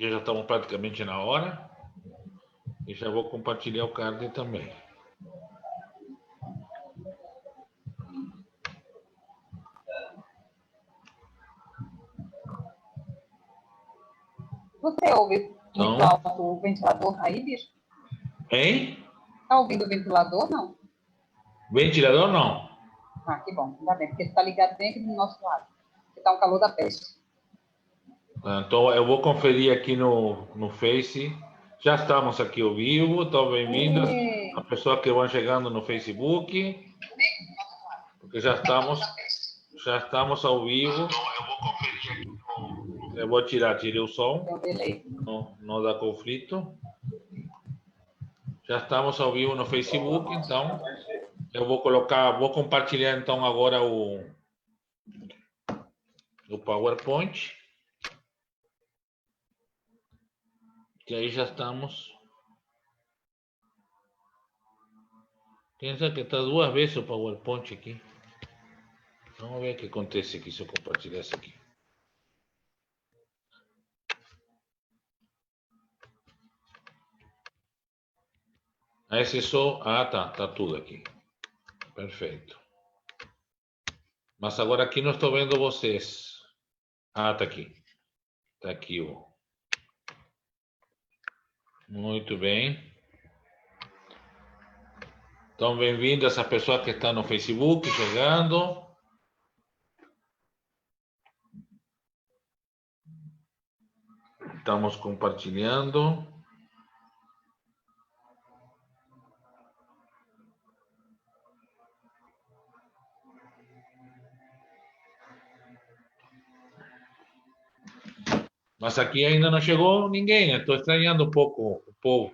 já estamos praticamente na hora. E já vou compartilhar o card também. Você ouve Então, muito alto o ventilador aí, bicho? Hein? Tá ouvindo o ventilador, não? Ventilador não. Ah, que bom. Ainda bem, porque está ligado bem aqui do nosso lado. Porque tá um calor da peste. Então, eu vou conferir aqui no Face. Já estamos aqui ao vivo. Então, bem-vindas a pessoas que vão chegando no Facebook. Porque já estamos ao vivo. Então, eu vou conferir aqui. Eu vou tirei o som. Não dá conflito. Já estamos ao vivo no Facebook, então eu vou compartilhar então agora o PowerPoint. Que aí já estamos. Pensa que está 2 vezes o PowerPoint aqui. Vamos ver o que acontece aqui se eu compartilhar isso aqui. Esse só. Ah, tá tudo aqui. Perfeito. Mas agora aqui não estou vendo vocês. Ah, tá aqui. Tá aqui, ó. Muito bem. Então, bem-vindas a pessoas que estão no Facebook chegando. Estamos compartilhando. Mas aqui ainda não chegou ninguém, né? Estou estranhando um pouco o povo.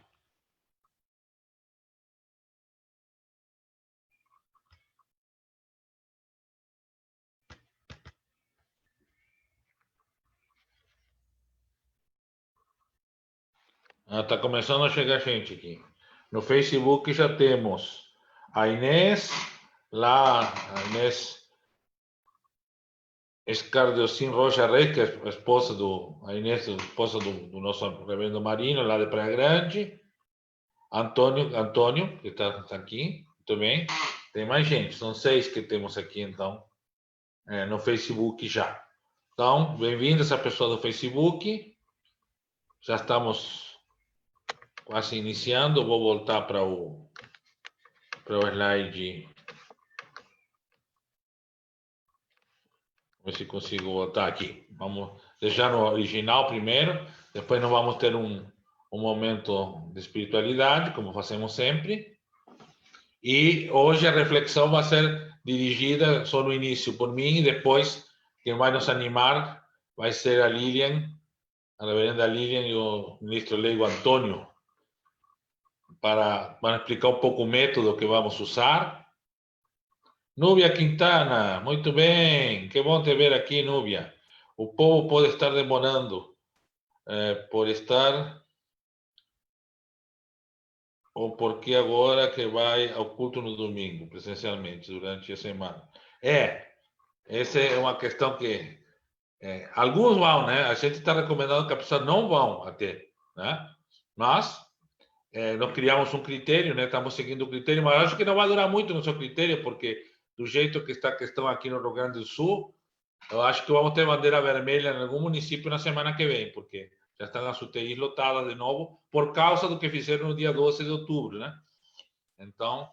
Está começando a chegar gente aqui. No Facebook já temos a Inês, lá, a Inês Escardiocin Rocha Reis, que é a esposa a Inês, a esposa do nosso reverendo Marino, lá de Praia Grande. Antônio, que está aqui também. Tem mais gente, são 6 que temos aqui, então, no Facebook já. Então, bem-vindos a pessoa do Facebook. Já estamos quase iniciando. Vou voltar para o slide. Ver se consigo voltar aqui. Vamos deixar no original primeiro. Depois nós vamos ter um momento de espiritualidade, como fazemos sempre. E hoje a reflexão vai ser dirigida só no início por mim, e depois quem vai nos animar vai ser a Lilian, a reverenda Lilian e o ministro leigo Antônio, para explicar um pouco o método que vamos usar. Núbia Quintana, muito bem, que bom te ver aqui, Núbia. O povo pode estar demorando por estar, ou porque agora que vai ao culto no domingo, presencialmente, durante a semana. Essa é uma questão que alguns vão, né? A gente está recomendando que a pessoa não vão até, né? Mas nós criamos um critério, né? Estamos seguindo o critério, mas acho que não vai durar muito o nosso critério, porque do jeito que está a questão aqui no Rio Grande do Sul, eu acho que vamos ter bandeira vermelha em algum município na semana que vem, porque já estão as UTIs lotadas de novo, por causa do que fizeram no dia 12 de outubro, né? Então,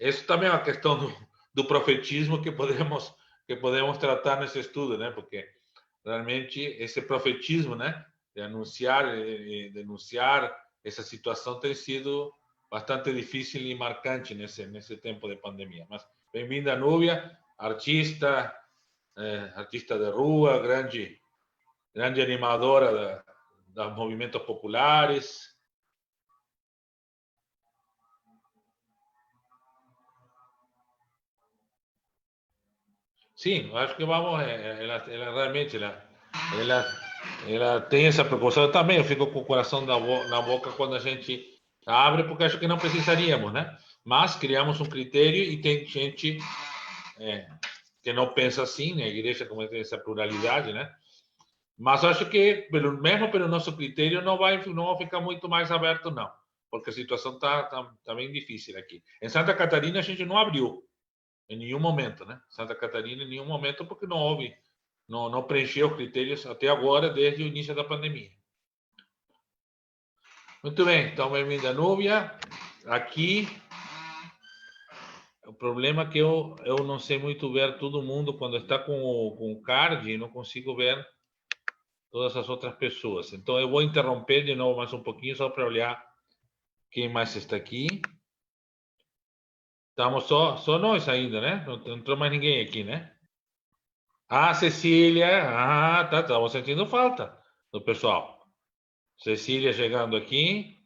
isso também é uma questão do profetismo que podemos tratar nesse estudo, né? Porque realmente esse profetismo, né? De anunciar e denunciar essa situação tem sido bastante difícil e marcante nesse tempo de pandemia. Mas bem-vinda, Núbia, artista de rua, grande animadora dos movimentos populares. Sim, acho que vamos. Ela realmente ela tem essa preocupação também. Eu fico com o coração na boca quando a gente abre, porque acho que não precisaríamos, né? Mas criamos um critério e tem gente que não pensa assim, né? A igreja, como tem essa pluralidade, né? Mas acho que, mesmo pelo nosso critério, não vai ficar muito mais aberto, não. Porque a situação tá bem difícil aqui. Em Santa Catarina, a gente não abriu em nenhum momento, né? Santa Catarina, em nenhum momento, porque não houve, não preencheu os critérios até agora, desde o início da pandemia. Muito bem, então, bem-vinda, Núbia. Aqui, o problema é que eu não sei muito ver todo mundo quando está com o card e não consigo ver todas as outras pessoas. Então, eu vou interromper de novo mais um pouquinho, só para olhar quem mais está aqui. Estamos só nós ainda, né? Não entrou mais ninguém aqui, né? Ah, Cecília. Ah, tá. Estamos sentindo falta do pessoal. Cecília chegando aqui.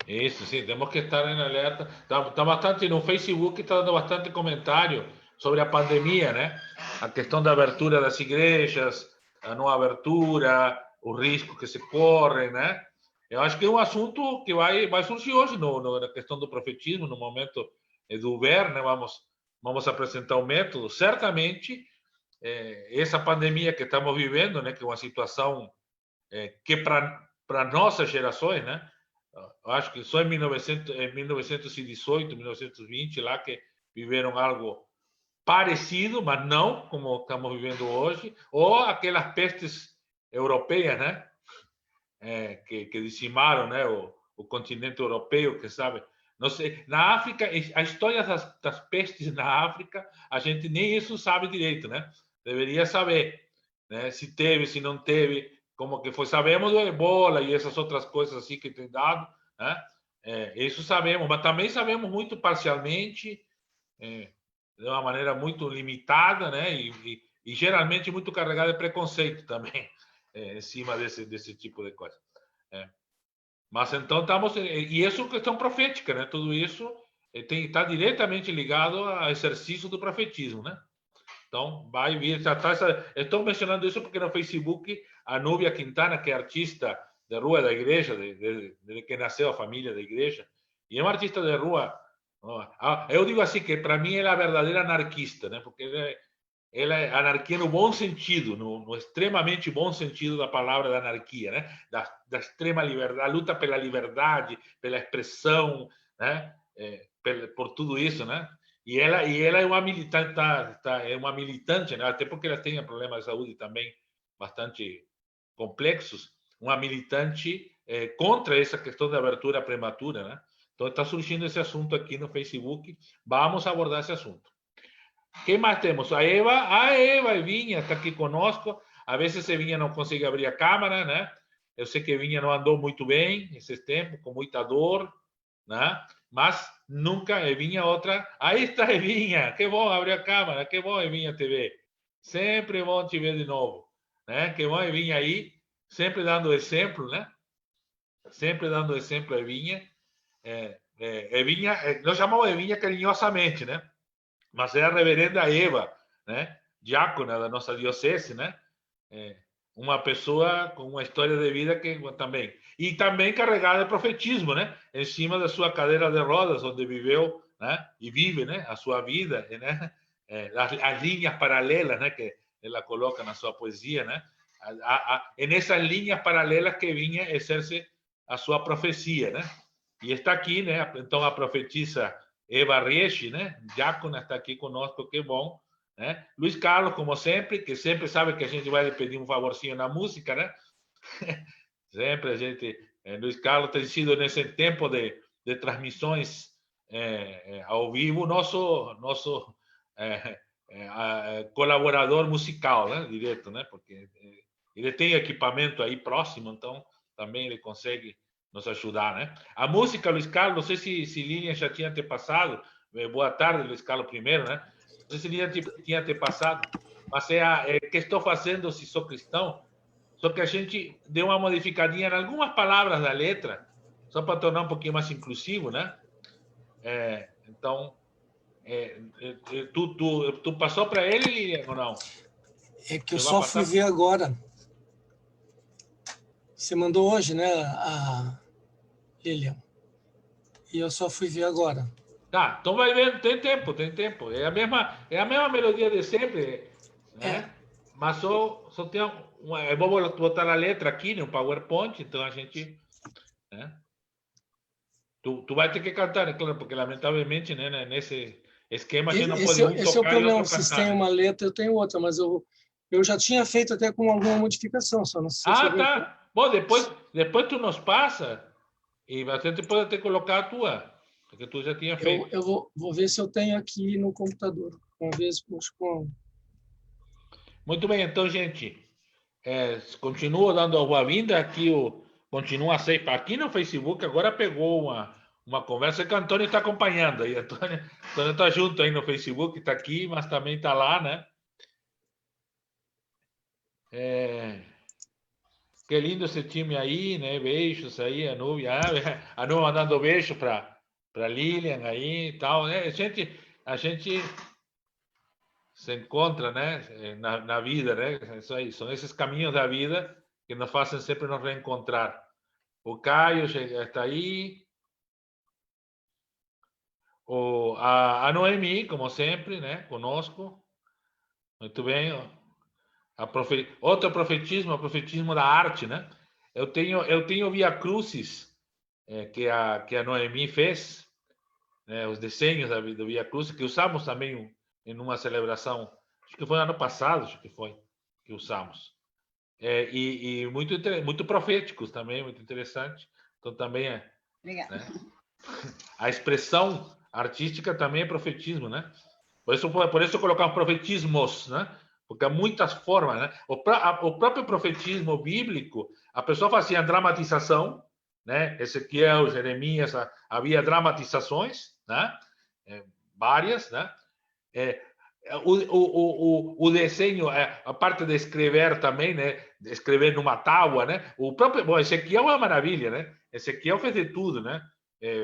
Isso, sim, temos que estar em alerta. Tá bastante no Facebook, está dando bastante comentário sobre a pandemia, né? A questão da abertura das igrejas, a não abertura, o risco que se corre, né? Eu acho que é um assunto que vai surgir hoje na questão do profetismo, no momento do ver, né? Vamos apresentar o método. Certamente, essa pandemia que estamos vivendo, né? Que é uma situação que para nossas gerações, né? Acho que só em 1918, 1920, lá que viveram algo parecido, mas não como estamos vivendo hoje, ou aquelas pestes europeias, né? Que dizimaram, né? O continente europeu, que sabe. Não sei, na África, a história das pestes na África, a gente nem isso sabe direito, né? Deveria saber, né? Se teve, se não teve, como que foi. Sabemos do ebola e essas outras coisas assim que tem dado, né? Isso sabemos, mas também sabemos muito parcialmente, de uma maneira muito limitada, né? E geralmente muito carregada de preconceito também, em cima desse tipo de coisa. Mas então estamos. E isso é questão profética, né? Tudo isso está diretamente ligado ao exercício do profetismo, né? Então, vai vir. Estou mencionando isso porque no Facebook a Núbia Quintana, que é artista de rua da igreja, desde que nasceu a família da igreja, e é uma artista de rua. Eu digo assim que para mim ela é a verdadeira anarquista, né? Porque ela é anarquia no bom sentido, no extremamente bom sentido da palavra da anarquia, né? Da extrema liberdade, a luta pela liberdade, pela expressão, né? Por tudo isso, né? E ela é uma militante, é uma militante, né? Até porque ela tem problemas de saúde também bastante complexos, uma militante contra essa questão da abertura prematura, né? Então está surgindo esse assunto aqui no Facebook. Vamos abordar esse assunto. Quem mais temos? A Eva Vinha está aqui conosco. A vezes a Vinha não consegue abrir a câmera, né? Eu sei que a Vinha não andou muito bem esses tempos, com muita dor, né? Mas nunca Evinha outra. Aí está Evinha, que bom abrir a câmera, que bom Evinha te ver. Sempre bom te ver de novo, né? Que bom Evinha aí, sempre dando exemplo, né? Sempre dando exemplo a Evinha. Evinha, nós chamamos Evinha carinhosamente, né? Mas é a reverenda Eva, né? Diácona da nossa diocese, né? Uma pessoa com uma história de vida que também. E também carregada de profetismo, né? Em cima da sua cadeira de rodas, onde viveu, né? E vive, né? A sua vida, né? As linhas paralelas, né? Que ela coloca na sua poesia, né? Nessas linhas paralelas que vinha exerce a sua profecia, né? E está aqui, né? Então a profetisa Eva Rieschi, né? Diácona está aqui conosco, que bom. Né? Luiz Carlos, como sempre, que sempre sabe que a gente vai lhe pedir um favorzinho na música, né? Sempre a gente. Luiz Carlos tem sido nesse tempo de transmissões ao vivo nosso colaborador musical, né? Direto, né? Porque ele tem equipamento aí próximo, então também ele consegue nos ajudar, né? A música, Luiz Carlos, não sei se Lilian já tinha te passado. Boa tarde, Luiz Carlos, primeiro, né? Não sei se Lilian tinha te passado, mas que estou fazendo se sou cristão, só que a gente deu uma modificadinha em algumas palavras da letra, só para tornar um pouquinho mais inclusivo, né? Então, tu passou para ele, Lilian, ou não? É que eu só fui ver agora. Você mandou hoje, né, a Lilian? E eu só fui ver agora. Tá, então vai vendo, tem tempo, tem tempo. É a mesma melodia de sempre, né? Mas só tem uma, eu vou botar a letra aqui no PowerPoint, então a gente, né? Tu vai ter que cantar, né? Claro, porque lamentavelmente, né, nesse esquema a gente não pode um Esse é o tocar e problema. outro Vocês cantar, têm né? uma letra, eu tenho outra, mas eu já tinha feito até com alguma modificação, só não sei se eu Ah, vou... tá. Bom, depois tu nos passa e você pode até colocar a tua, porque tu já tinha feito. Eu vou ver se eu tenho aqui no computador. Uma vez, com... Muito bem, então, gente, continuo dando a boa-vinda aqui, continua sempre aqui no Facebook, agora pegou uma conversa que o Antônio está acompanhando aí. Antônio está junto aí no Facebook, está aqui, mas também está lá, né? Que lindo esse time aí, né? Beijos aí, a Nubia mandando beijo para Lilian aí e tal, né? A gente se encontra, né? Na vida, né? Isso aí, são esses caminhos da vida que nos fazem sempre nos reencontrar. O Caio está aí. A Noemi, como sempre, né? Conosco. Muito bem. Outro profetismo, o profetismo da arte, né? Eu tenho Via Crucis, que a Noemi fez, né? Os desenhos do Via Crucis, que usamos também em uma celebração, acho que foi ano passado, acho que foi, que usamos. E muito proféticos também, muito interessante. Então também Obrigada. né? A expressão artística também é profetismo, né? Por isso colocamos profetismos, né? Porque há muitas formas, né? O próprio profetismo bíblico, a pessoa fazia dramatização, né? Ezequiel, Jeremias, havia dramatizações, né? Várias, né? O desenho, a parte de escrever também, né? De escrever numa tábua, né? Bom, Ezequiel é uma maravilha, né? Ezequiel fez de tudo, né?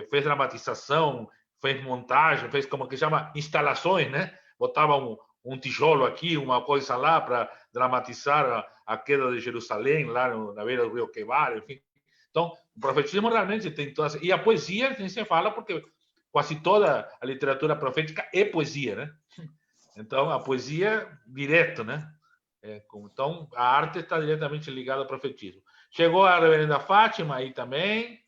Fez dramatização, fez montagem, fez como que chama instalações, né? Botava um tijolo aqui, uma coisa lá para dramatizar a queda de Jerusalém, lá na beira do rio Quebar, enfim. Então, o profetismo realmente tem todas. E a poesia, nem se fala, porque quase toda a literatura profética é poesia, né? Então, a poesia direto, né? Então, a arte está diretamente ligada ao profetismo. Chegou a reverenda Fátima aí também.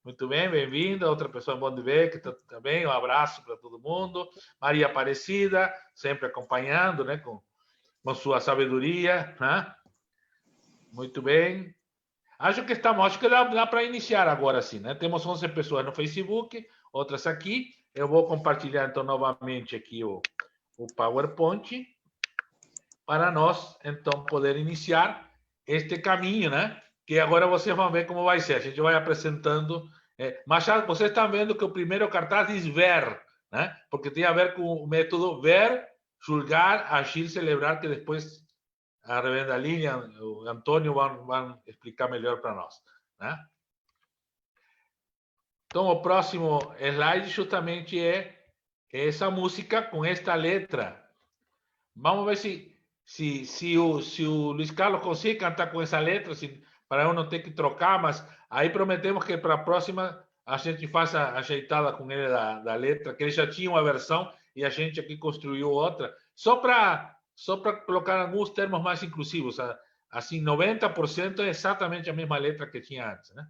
Muito bem, bem-vinda. Outra pessoa bom de ver que está também. Um abraço para todo mundo. Maria Aparecida, sempre acompanhando, né? Com sua sabedoria, né? Muito bem. Acho que dá para iniciar agora sim, né? Temos 11 pessoas no Facebook, outras aqui. Eu vou compartilhar então novamente aqui o PowerPoint para nós então poder iniciar este caminho, né? Que agora vocês vão ver como vai ser. A gente vai apresentando. Mas já vocês estão vendo que o primeiro cartaz diz ver, né? Porque tem a ver com o método ver, julgar, agir, celebrar, que depois a reverenda Lilian, o Antônio vão explicar melhor para nós, né? Então, o próximo slide justamente é essa música com esta letra. Vamos ver se o Luiz Carlos consegue cantar com essa letra, para eu não ter que trocar, mas aí prometemos que para a próxima a gente faça ajeitada com ele da letra, que ele já tinha uma versão e a gente aqui construiu outra, só para colocar alguns termos mais inclusivos. Assim, 90% é exatamente a mesma letra que tinha antes, né?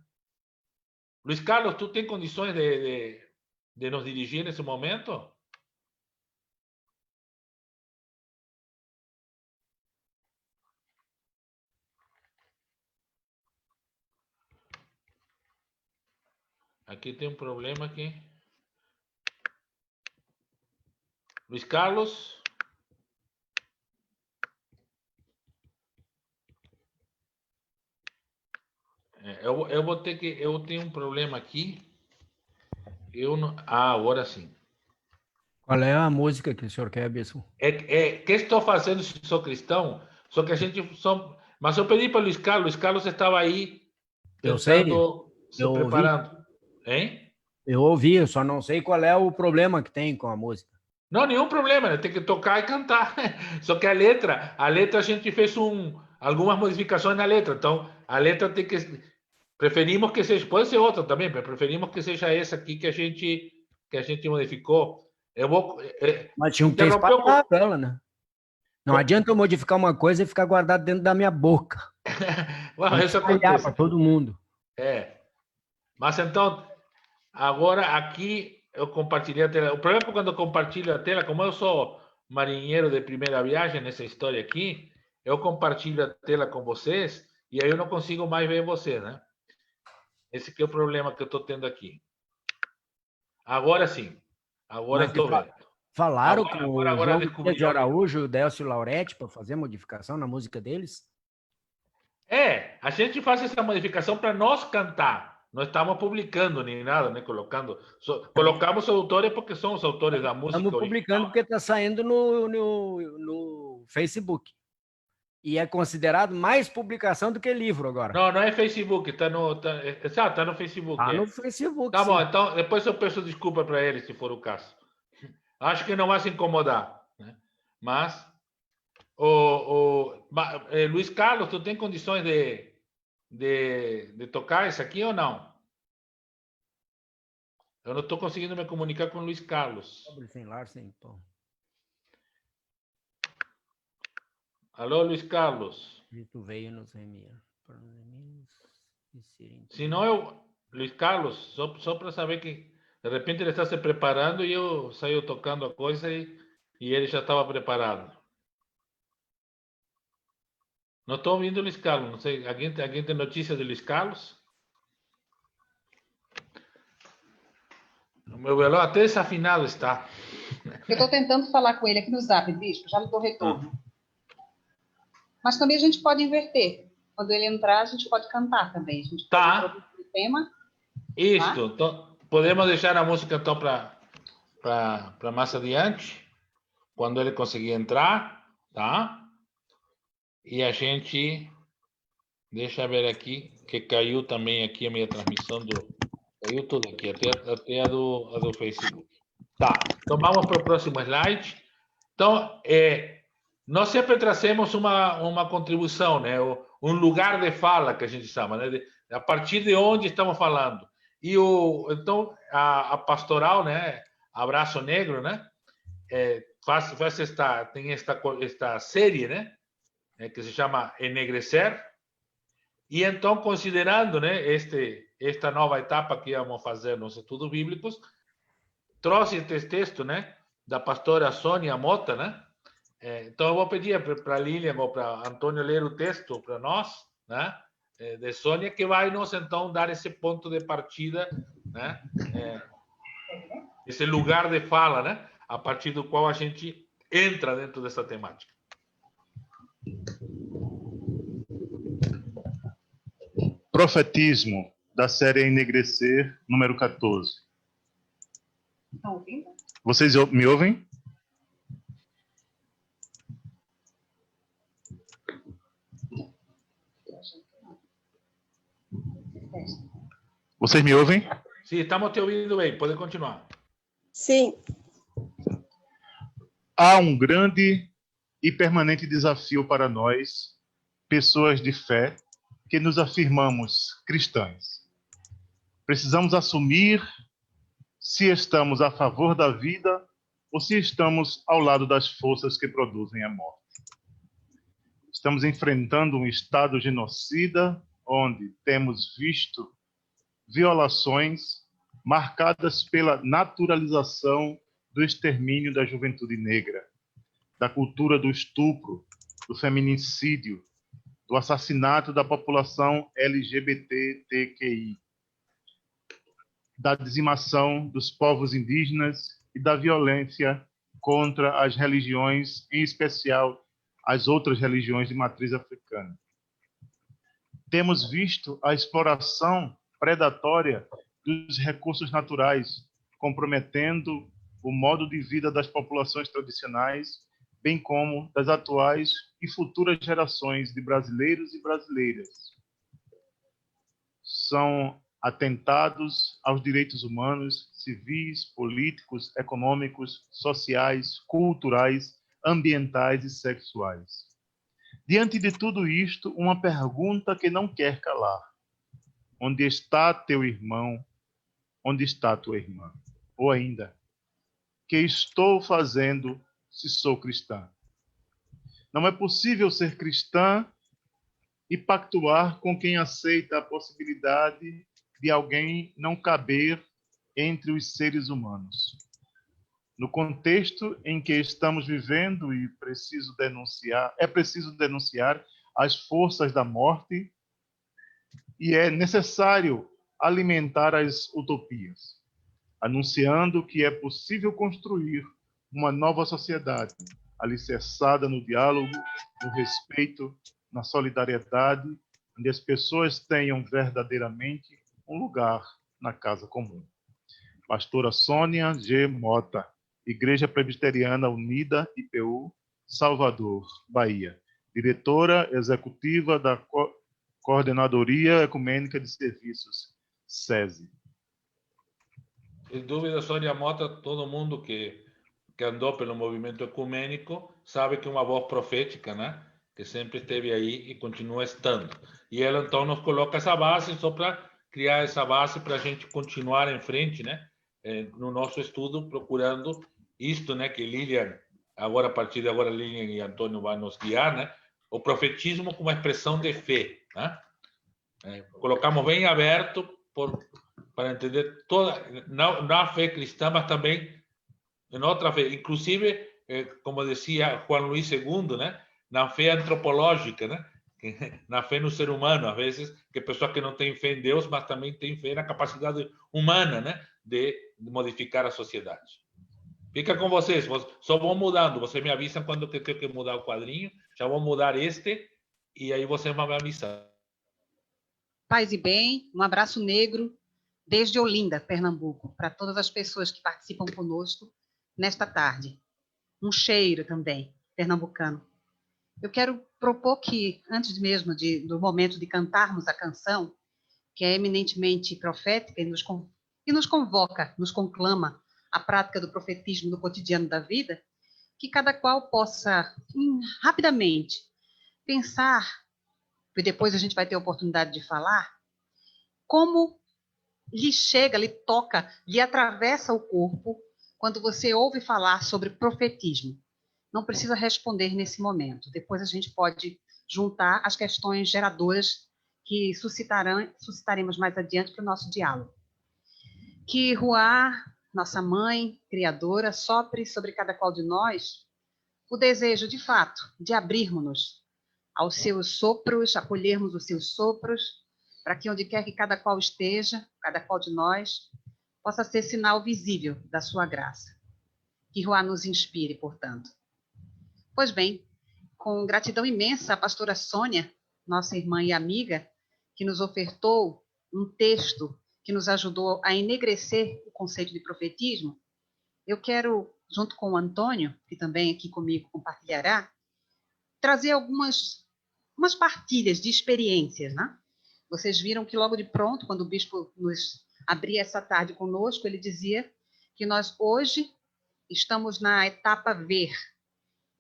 Luiz Carlos, tu tem condições de nos dirigir nesse momento? Aqui tem um problema aqui. Luiz Carlos? Eu vou ter que... Eu tenho um problema aqui. Eu não... Ah, agora sim. Qual é a música que o senhor quer, Bispo? Que estou fazendo se sou cristão? Só que a gente... Mas eu pedi para o Luiz Carlos. Luiz Carlos estava aí Eu sei. se preparando. Hein? Eu ouvi, eu só não sei qual é o problema que tem com a música. Não, nenhum problema, né? Tem que tocar e cantar. Só que a letra a gente fez algumas modificações na letra. Então, a letra tem que... Preferimos que seja... Pode ser outra também, mas preferimos que seja essa aqui que a que a gente modificou. Eu vou Mas tinha um texto interromper para ela, né? Não adianta eu modificar uma coisa e ficar guardado dentro da minha boca. Well, isso Espalhar acontece. para todo mundo. Mas então, agora aqui eu compartilhei a tela. O problema é quando eu compartilho a tela, como eu sou marinheiro de primeira viagem nessa história aqui, eu compartilho a tela com vocês e aí eu não consigo mais ver vocês, né? Esse que é o problema que eu estou tendo aqui. Agora sim. Agora eu estou vendo. Falaram com o João descobri de Araújo e o Décio Lauretti para fazer modificação na música deles? A gente faz essa modificação para nós cantar. Não estamos publicando nem nada, né? Colocando. Colocamos autores porque são os autores da música. Estamos publicando porque está saindo no Facebook. E é considerado mais publicação do que livro agora. Não, não é Facebook, está no Facebook. Está no Facebook. Tá sim. bom, então depois eu peço desculpa para ele, se for o caso. Acho que não vai se incomodar, né? Mas, Luiz Carlos, tu tem condições de tocar isso aqui ou não? Eu não estou conseguindo me comunicar com o Luiz Carlos. Alô, Luiz Carlos. Tu veio nos remir. Se não, Luiz Carlos, só para saber que de repente ele está se preparando e eu saio tocando a coisa e ele já estava preparado. Não estou ouvindo o Luiz Carlos, não sei. Alguém tem notícia de Luiz Carlos? O meu violão até desafinado está. Eu estou tentando falar com ele aqui no Zap, Bispo, já lhe dou retorno. Mas também a gente pode inverter. Quando ele entrar, a gente pode cantar também. A gente pode introduzir o tema. Isso. Tá? Então, podemos deixar a música então para mais adiante, quando ele conseguir entrar, tá? E a gente deixa eu ver aqui que caiu também aqui a minha transmissão caiu tudo aqui, até a do Facebook. Tá. Então vamos para o próximo slide. Então, nós sempre trazemos uma contribuição, né? Um lugar de fala que a gente chama, né? A partir de onde estamos falando. E então a pastoral, né? Abraço Negro, né? Tem esta série, né? Que se chama Enegrecer. E então, considerando, né? Esta nova etapa que vamos fazer nos estudos bíblicos, trouxe este texto, né? Da pastora Sônia Mota, né? Então, eu vou pedir para a Lilian ou para Antônio ler o texto para nós, né? De Sônia, que vai nos, então, dar esse ponto de partida, né? Esse lugar de fala, né? A partir do qual a gente entra dentro dessa temática. Profetismo, da série Enegrecer, número 14. Estão ouvindo? Vocês me ouvem? Vocês me ouvem? Sim, estamos te ouvindo bem. Pode continuar. Sim. Há um grande e permanente desafio para nós, pessoas de fé, que nos afirmamos cristãs. Precisamos assumir se estamos a favor da vida ou se estamos ao lado das forças que produzem a morte. Estamos enfrentando um estado genocida, onde temos visto violações marcadas pela naturalização do extermínio da juventude negra, da cultura do estupro, do feminicídio, do assassinato da população LGBTQI, da dizimação dos povos indígenas e da violência contra as religiões, em especial as outras religiões de matriz africana. Temos visto a exploração predatória dos recursos naturais, comprometendo o modo de vida das populações tradicionais, bem como das atuais e futuras gerações de brasileiros e brasileiras. São atentados aos direitos humanos, civis, políticos, econômicos, sociais, culturais, ambientais e sexuais. Diante de tudo isto, uma pergunta que não quer calar. Onde está teu irmão? Onde está tua irmã? Ou ainda, que estou fazendo se sou cristã? Não é possível ser cristã e pactuar com quem aceita a possibilidade de alguém não caber entre os seres humanos. No contexto em que estamos vivendo é preciso denunciar as forças da morte e é necessário alimentar as utopias, anunciando que é possível construir uma nova sociedade alicerçada no diálogo, no respeito, na solidariedade, onde as pessoas tenham verdadeiramente um lugar na casa comum. Pastora Sônia G. Mota, Igreja Presbiteriana Unida, IPU, Salvador, Bahia. Diretora executiva da Coordenadoria Ecumênica de Serviços, SESI. Sem dúvida, Sônia Mota, todo mundo que andou pelo movimento ecumênico sabe que é uma voz profética, né? Que sempre esteve aí e continua estando. E ela, então, nos coloca essa base só para criar essa base para a gente continuar em frente, né? No nosso estudo, procurando isto, né? Que Lilian, agora, a partir de agora, Lilian e Antônio vão nos guiar, né? O profetismo como expressão de fé, né? Colocamos bem aberto para entender toda, não a fé cristã, mas também em outra fé. Inclusive, como dizia Juan Luís II, né? Na fé antropológica, né? Na fé no ser humano, às vezes, que pessoas que não têm fé em Deus, mas também têm fé na capacidade humana, né? De modificar a sociedade. Fica com vocês, só vão mudando. Vocês me avisam quando que tenho que mudar o quadrinho. Já vou mudar este e aí vocês vão me avisar. Paz e bem, um abraço negro desde Olinda, Pernambuco, para todas as pessoas que participam conosco nesta tarde. Um cheiro também, pernambucano. Eu quero propor que, antes mesmo do momento de cantarmos a canção, que é eminentemente profética e nos convoca, nos conclama a prática do profetismo no cotidiano da vida, que cada qual possa, rapidamente, pensar, e depois a gente vai ter a oportunidade de falar, como lhe chega, lhe toca, lhe atravessa o corpo quando você ouve falar sobre profetismo. Não precisa responder nesse momento. Depois a gente pode juntar as questões geradoras que suscitaremos mais adiante para o nosso diálogo. Que Ruá, nossa mãe criadora, sopre sobre cada qual de nós o desejo, de fato, de abrirmos-nos aos seus sopros, acolhermos os seus sopros, para que onde quer que cada qual esteja, cada qual de nós, possa ser sinal visível da sua graça. Que Ruá nos inspire, portanto. Pois bem, com gratidão imensa à pastora Sônia, nossa irmã e amiga, que nos ofertou um texto que nos ajudou a enegrecer o conceito de profetismo, eu quero, junto com o Antônio, que também aqui comigo compartilhará, trazer algumas partilhas de experiências, né? Vocês viram que logo de pronto, quando o bispo nos abria essa tarde conosco, ele dizia que nós hoje estamos na etapa ver.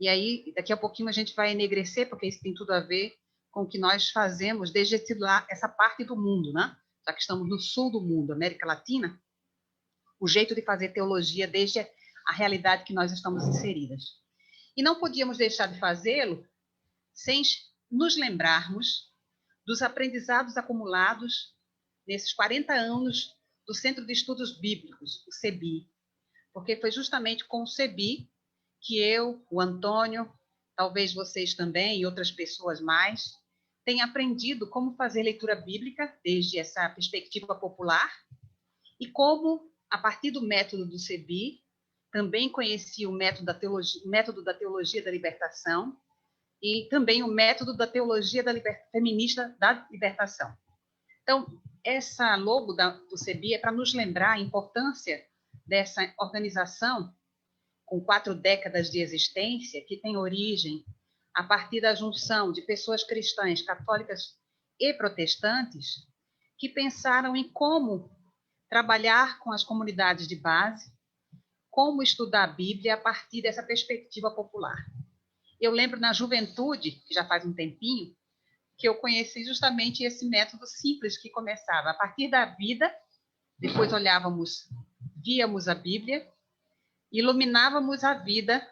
E aí, daqui a pouquinho a gente vai enegrecer, porque isso tem tudo a ver com o que nós fazemos desde essa parte do mundo, né? Já que estamos no sul do mundo, América Latina, o jeito de fazer teologia desde a realidade que nós estamos inseridas. E não podíamos deixar de fazê-lo sem nos lembrarmos dos aprendizados acumulados nesses 40 anos do Centro de Estudos Bíblicos, o CEBI, porque foi justamente com o CEBI que eu, o Antônio, talvez vocês também e outras pessoas mais, têm aprendido como fazer leitura bíblica desde essa perspectiva popular e como, a partir do método do CEBI, também conheci o método da teologia da libertação e também o método da teologia feminista da libertação. Então, essa logo do CEBI é para nos lembrar a importância dessa organização com 4 décadas de existência, que tem origem a partir da junção de pessoas cristãs, católicas e protestantes, que pensaram em como trabalhar com as comunidades de base, como estudar a Bíblia a partir dessa perspectiva popular. Eu lembro na juventude, que já faz um tempinho, que eu conheci justamente esse método simples que começava a partir da vida, depois olhávamos víamos a Bíblia, iluminávamos a vida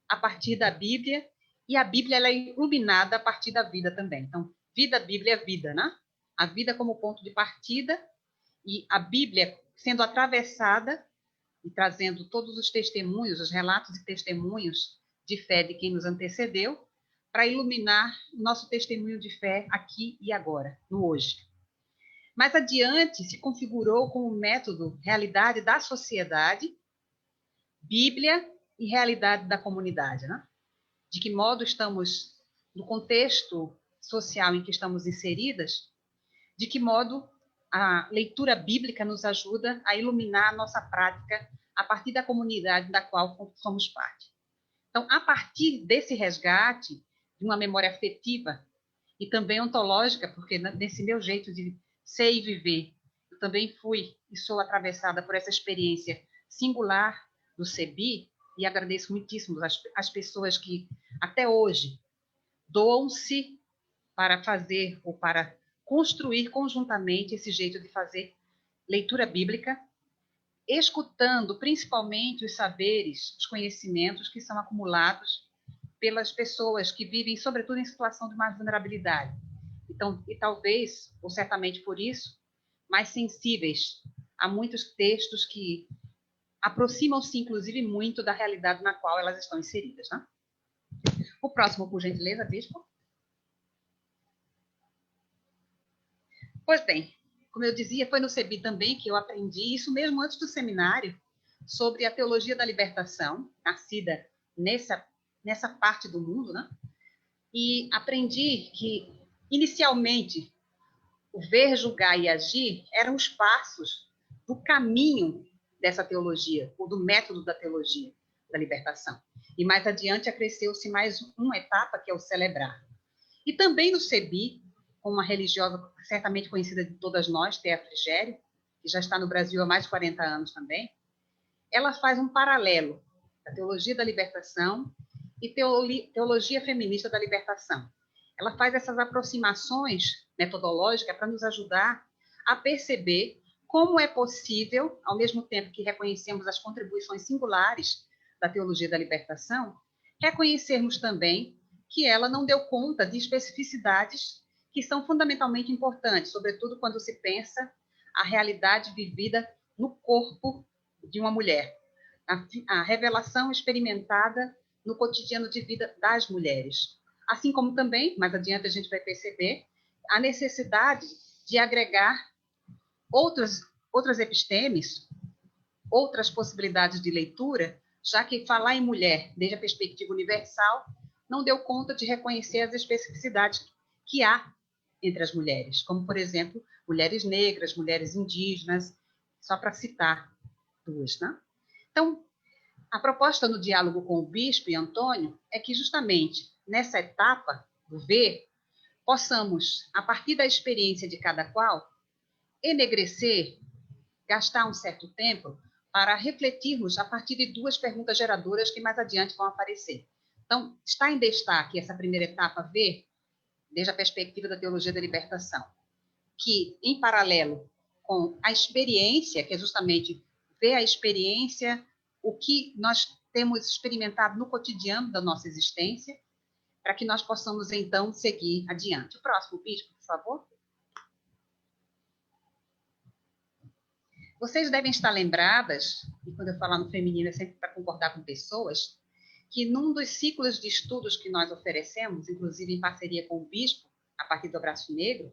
a partir da Bíblia, e a Bíblia ela é iluminada a partir da vida também. Então, vida, Bíblia é vida, né? A vida como ponto de partida, e a Bíblia sendo atravessada e trazendo todos os testemunhos, os relatos e testemunhos de fé de quem nos antecedeu, para iluminar o nosso testemunho de fé aqui e agora, no hoje. Mais adiante, se configurou como método realidade da sociedade, Bíblia e realidade da comunidade, né? De que modo estamos, no contexto social em que estamos inseridas, de que modo a leitura bíblica nos ajuda a iluminar a nossa prática a partir da comunidade da qual somos parte. Então, a partir desse resgate de uma memória afetiva e também ontológica, porque nesse meu jeito de ser e viver, eu também fui e sou atravessada por essa experiência singular do CEBI, e agradeço muitíssimo as pessoas que até hoje doam-se para fazer ou para construir conjuntamente esse jeito de fazer leitura bíblica, escutando principalmente os saberes, os conhecimentos que são acumulados pelas pessoas que vivem, sobretudo, em situação de mais vulnerabilidade. Então, e talvez, ou certamente por isso, mais sensíveis a muitos textos que aproximam-se, inclusive, muito da realidade na qual elas estão inseridas, né? O próximo, por gentileza, Bispo. Pois bem, como eu dizia, foi no CEBI também que eu aprendi, isso mesmo antes do seminário, sobre a teologia da libertação, nascida nessa parte do mundo, né? E aprendi que, inicialmente, o ver, julgar e agir eram os passos do caminho dessa teologia, ou do método da teologia da libertação. E mais adiante acresceu-se mais uma etapa, que é o celebrar. E também no CEBI, com uma religiosa certamente conhecida de todas nós, Thea Frigério, que já está no Brasil há mais de 40 anos também, ela faz um paralelo da teologia da libertação e teologia feminista da libertação. Ela faz essas aproximações metodológicas para nos ajudar a perceber como é possível, ao mesmo tempo que reconhecemos as contribuições singulares da teologia da libertação, reconhecermos também que ela não deu conta de especificidades que são fundamentalmente importantes, sobretudo quando se pensa a realidade vivida no corpo de uma mulher, a revelação experimentada no cotidiano de vida das mulheres. Assim como também, mais adiante a gente vai perceber, a necessidade de agregar outras epistemes, outras possibilidades de leitura, já que falar em mulher, desde a perspectiva universal, não deu conta de reconhecer as especificidades que há entre as mulheres, como, por exemplo, mulheres negras, mulheres indígenas, só para citar duas, né? Então, a proposta no diálogo com o Bispo e Antônio é que, justamente, nessa etapa do ver, possamos, a partir da experiência de cada qual, enegrecer, gastar um certo tempo para refletirmos a partir de duas perguntas geradoras que mais adiante vão aparecer. Então, está em destaque essa primeira etapa, ver, desde a perspectiva da teologia da libertação, que, em paralelo com a experiência, que é justamente ver a experiência, o que nós temos experimentado no cotidiano da nossa existência, para que nós possamos, então, seguir adiante. O próximo, Bispo, por favor. Vocês devem estar lembradas, e quando eu falar no feminino é sempre para concordar com pessoas, que num dos ciclos de estudos que nós oferecemos, inclusive em parceria com o Bispo, a partir do Abraço Negro,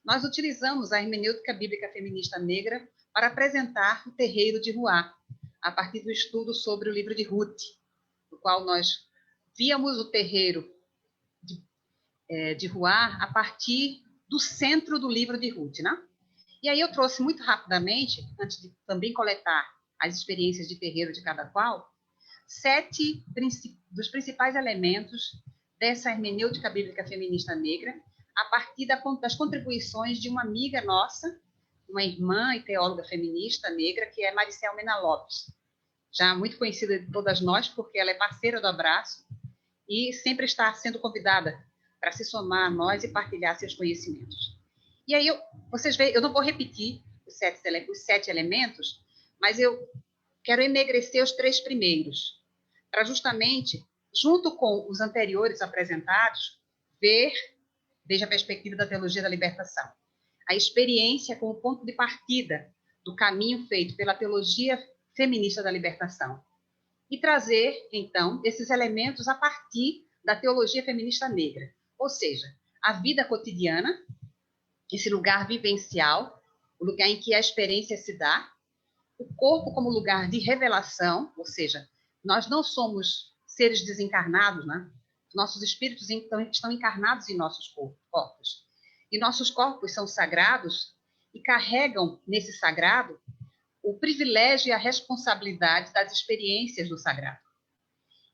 nós utilizamos a hermenêutica bíblica feminista negra para apresentar o terreiro de Ruá, a partir do estudo sobre o livro de Ruth, no qual nós víamos o terreiro de Ruá a partir do centro do livro de Ruth, né? E aí eu trouxe muito rapidamente, antes de também coletar as experiências de terreiro de cada qual, 7 dos principais elementos dessa hermenêutica bíblica feminista negra, a partir das contribuições de uma amiga nossa, uma irmã e teóloga feminista negra, que é Maricel Mena Lopes, já muito conhecida de todas nós, porque ela é parceira do Abraço e sempre está sendo convidada para se somar a nós e partilhar seus conhecimentos. E aí, vocês veem, eu não vou repetir os 7 elementos, mas eu quero enegrecer os 3 primeiros, para justamente, junto com os anteriores apresentados, ver, desde a perspectiva da teologia da libertação, a experiência como ponto de partida do caminho feito pela teologia feminista da libertação, e trazer, então, esses elementos a partir da teologia feminista negra, ou seja, a vida cotidiana, esse lugar vivencial, o lugar em que a experiência se dá, o corpo como lugar de revelação, ou seja, nós não somos seres desencarnados, né? Nossos espíritos estão encarnados em nossos corpos. E nossos corpos são sagrados e carregam nesse sagrado o privilégio e a responsabilidade das experiências do sagrado.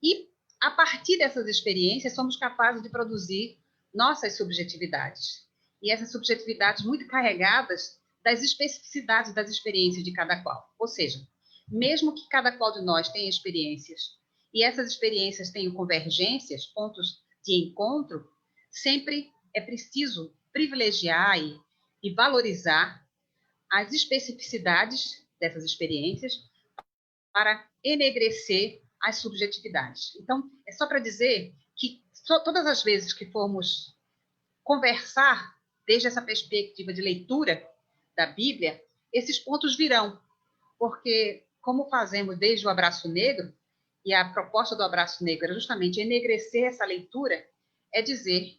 E, a partir dessas experiências, somos capazes de produzir nossas subjetividades. E essas subjetividades muito carregadas das especificidades das experiências de cada qual. Ou seja, mesmo que cada qual de nós tenha experiências, e essas experiências tenham convergências, pontos de encontro, sempre é preciso privilegiar e valorizar as especificidades dessas experiências para enegrecer as subjetividades. Então, é só para dizer que todas as vezes que formos conversar desde essa perspectiva de leitura da Bíblia, esses pontos virão, porque como fazemos desde o Abraço Negro, e a proposta do Abraço Negro era justamente enegrecer essa leitura, é dizer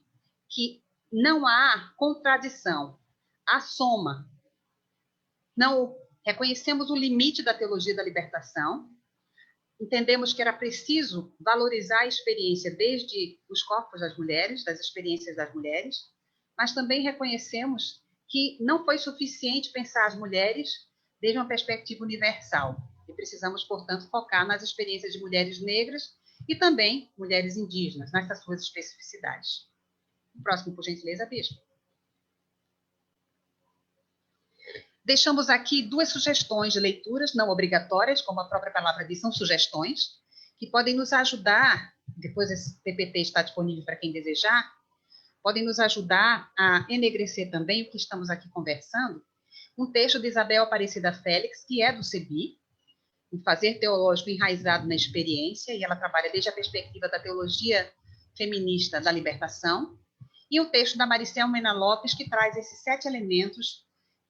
que não há contradição, há soma. Não reconhecemos o limite da teologia da libertação, entendemos que era preciso valorizar a experiência desde os corpos das mulheres, das experiências das mulheres, mas também reconhecemos que não foi suficiente pensar as mulheres desde uma perspectiva universal. E precisamos, portanto, focar nas experiências de mulheres negras e também mulheres indígenas, nessas suas especificidades. O próximo, por gentileza, Bispo. Deixamos aqui 2 sugestões de leituras não obrigatórias, como a própria palavra diz, são sugestões, que podem nos ajudar, depois esse PPT está disponível para quem desejar, podem nos ajudar a enegrecer também o que estamos aqui conversando. Um texto de Isabel Aparecida Félix, que é do CEBI, um fazer teológico enraizado na experiência, e ela trabalha desde a perspectiva da teologia feminista da libertação, e um texto da Maricel Mena Lopes, que traz esses 7 elementos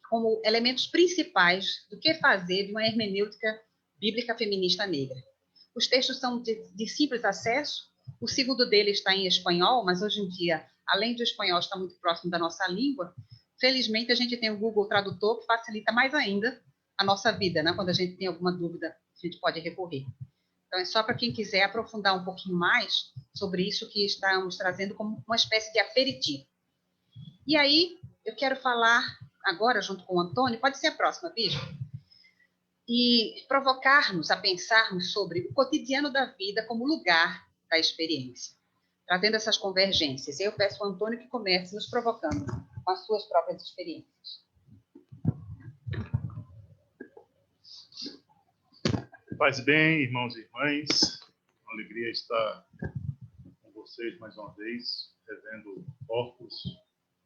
como elementos principais do que fazer de uma hermenêutica bíblica feminista negra. Os textos são de simples acesso, o segundo dele está em espanhol, mas hoje em dia, além do espanhol estar muito próximo da nossa língua, felizmente a gente tem o Google Tradutor, que facilita mais ainda a nossa vida, né? Quando a gente tem alguma dúvida, a gente pode recorrer. Então, é só para quem quiser aprofundar um pouquinho mais sobre isso que estamos trazendo como uma espécie de aperitivo. E aí, eu quero falar agora, junto com o Antônio, pode ser a próxima, Bispo, e provocar-nos a pensarmos sobre o cotidiano da vida como lugar da experiência, trazendo essas convergências. Eu peço ao Antônio que comece nos provocando com as suas próprias experiências. Paz bem, irmãos e irmãs. Uma alegria estar com vocês mais uma vez, revendo corpos,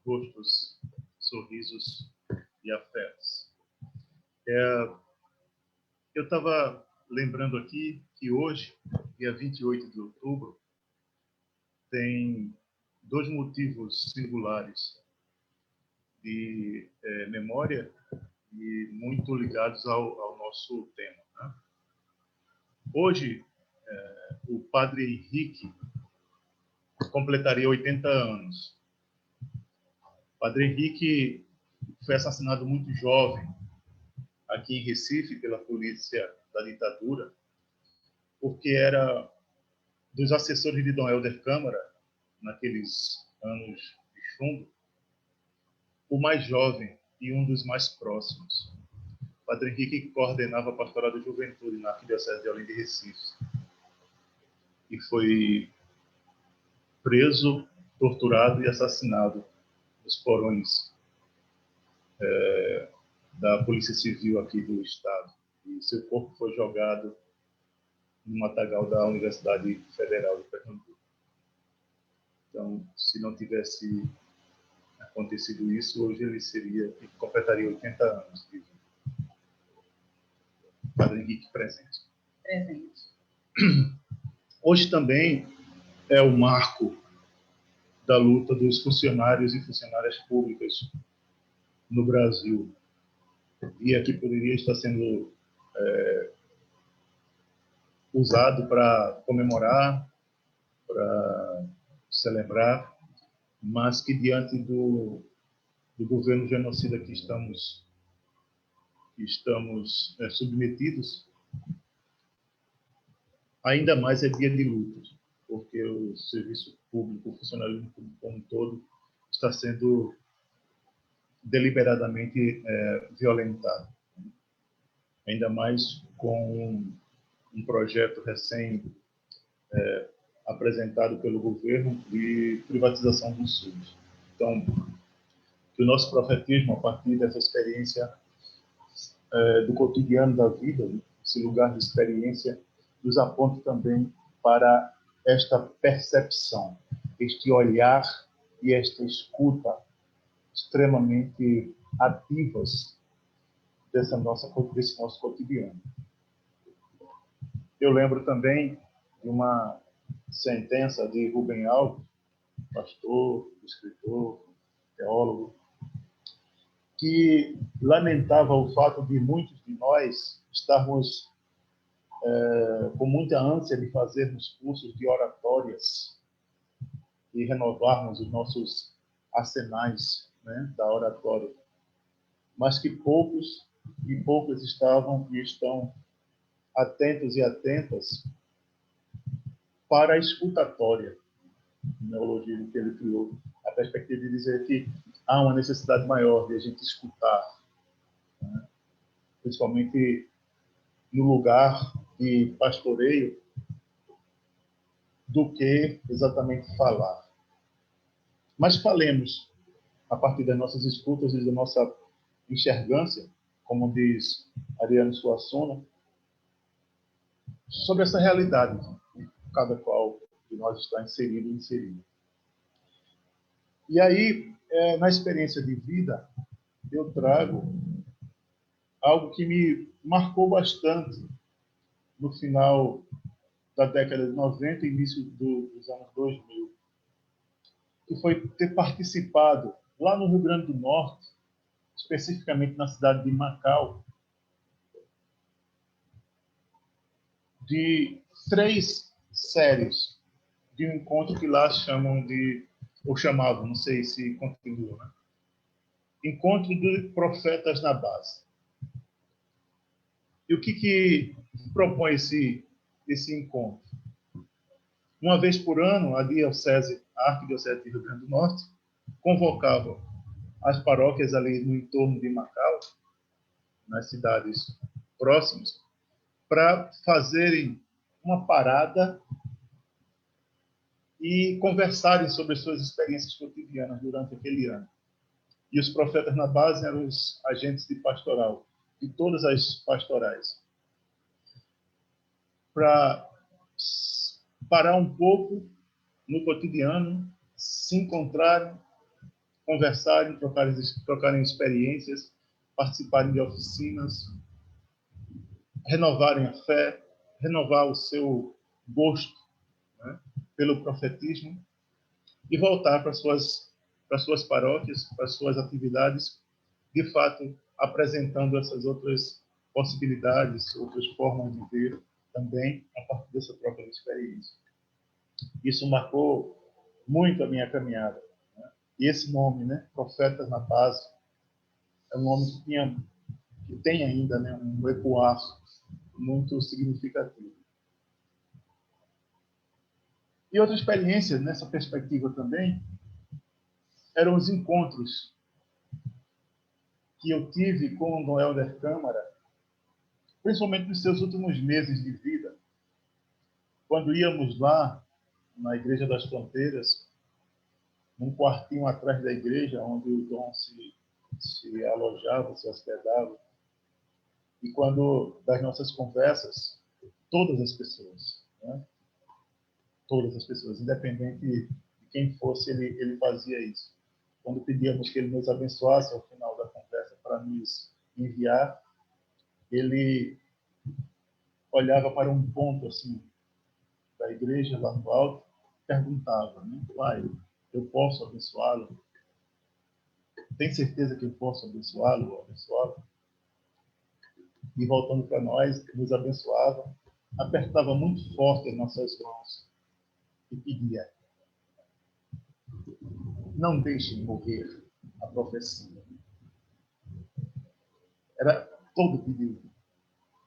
rostos, sorrisos e afetos. Eu estava lembrando aqui que hoje, dia 28 de outubro, tem 2 motivos singulares de memória e muito ligados ao nosso tema, né? Hoje, o padre Henrique completaria 80 anos. O padre Henrique foi assassinado muito jovem aqui em Recife pela polícia da ditadura, porque era dos assessores de Dom Helder Câmara, naqueles anos de chumbo, o mais jovem e um dos mais próximos. O padre Henrique coordenava a pastoral da juventude na Arquidiocese de Olinda e Recife. E foi preso, torturado e assassinado nos porões da Polícia Civil aqui do Estado. E seu corpo foi jogado no matagal da Universidade Federal de Pernambuco. Então, se não tivesse acontecido isso, hoje ele completaria 80 anos de vida. Padre Henrique presente. Presente. Hoje também é o marco da luta dos funcionários e funcionárias públicas no Brasil. Dia que poderia estar sendo usado para comemorar, para celebrar, mas que diante do governo genocida que estamos submetidos, ainda mais é dia de luta, porque o serviço público, o funcionalismo público como um todo, está sendo deliberadamente violentado. Ainda mais com um projeto recém apresentado pelo governo de privatização do SUS. Então, que o nosso profetismo, a partir dessa experiência do cotidiano da vida, esse lugar de experiência, nos aponta também para esta percepção, este olhar e esta escuta extremamente ativas desse nosso cotidiano. Eu lembro também de uma sentença de Rubem Alves, pastor, escritor, teólogo, que lamentava o fato de muitos de nós estarmos com muita ânsia de fazermos cursos de oratórias e renovarmos os nossos arsenais, né, da oratória, mas que poucos e poucas estavam e estão atentos e atentas para a escutatória, o neologismo que ele criou, a perspectiva de dizer que há uma necessidade maior de a gente escutar, né? Principalmente no lugar de pastoreio, do que exatamente falar. Mas falemos, a partir das nossas escutas e da nossa enxergância, como diz Ariano Suassuna, sobre essa realidade, cada qual de nós está inserido e inserido. E aí, na experiência de vida, eu trago algo que me marcou bastante no final da década de 90 e início dos anos 2000, que foi ter participado lá no Rio Grande do Norte, especificamente na cidade de Macau, de 3 séries de um encontro que lá chamam de, ou chamavam, não sei se continua, né? Encontro de Profetas na Base. E o que propõe esse encontro? Uma vez por ano, a Arquidiocese de Rio Grande do Norte convocava as paróquias ali no entorno de Macau, nas cidades próximas, para fazerem uma parada e conversarem sobre suas experiências cotidianas durante aquele ano. E os profetas na base eram os agentes de pastoral, de todas as pastorais, para parar um pouco no cotidiano, se encontrarem, conversarem, trocarem experiências, participarem de oficinas, renovarem a fé, renovar o seu gosto, né, pelo profetismo e voltar para suas paróquias, para suas atividades, de fato, apresentando essas outras possibilidades, outras formas de ver também a partir dessa própria experiência. Isso marcou muito a minha caminhada, né? E esse nome, né, Profetas na Base, é um nome que tem ainda, né, um ecoar muito significativo. E outra experiência nessa perspectiva também eram os encontros que eu tive com o Dom Helder Câmara, principalmente nos seus últimos meses de vida, quando íamos lá na Igreja das Fronteiras, num quartinho atrás da igreja, onde o Dom se alojava, se hospedava, e quando, das nossas conversas, todas as pessoas, né? Todas as pessoas, independente de quem fosse, ele fazia isso. Quando pedíamos que ele nos abençoasse ao final da conversa para nos enviar, ele olhava para um ponto assim da igreja lá no alto, perguntava, né? Pai, eu posso abençoá-lo? Tem certeza que eu posso abençoá-lo ou abençoá-lo? E voltando para nós, nos abençoava, apertava muito forte as nossas mãos e pedia: não deixem morrer a profecia. Era todo o pedido.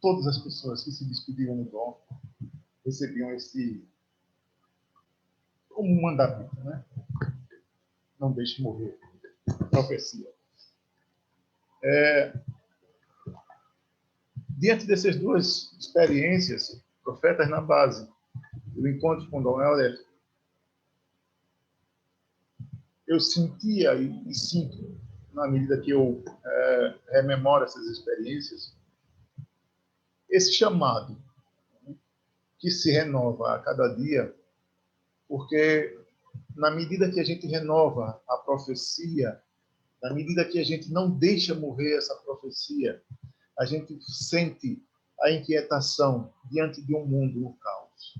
Todas as pessoas que se despediam no dom recebiam esse como um mandamento, né? Não deixe morrer a profecia. Diante dessas duas experiências, profetas na base, do encontro com Dom Helder, eu sentia e sinto, na medida que eu rememoro essas experiências, esse chamado, né, que se renova a cada dia, porque na medida que a gente renova a profecia, na medida que a gente não deixa morrer essa profecia, a gente sente a inquietação diante de um mundo no caos.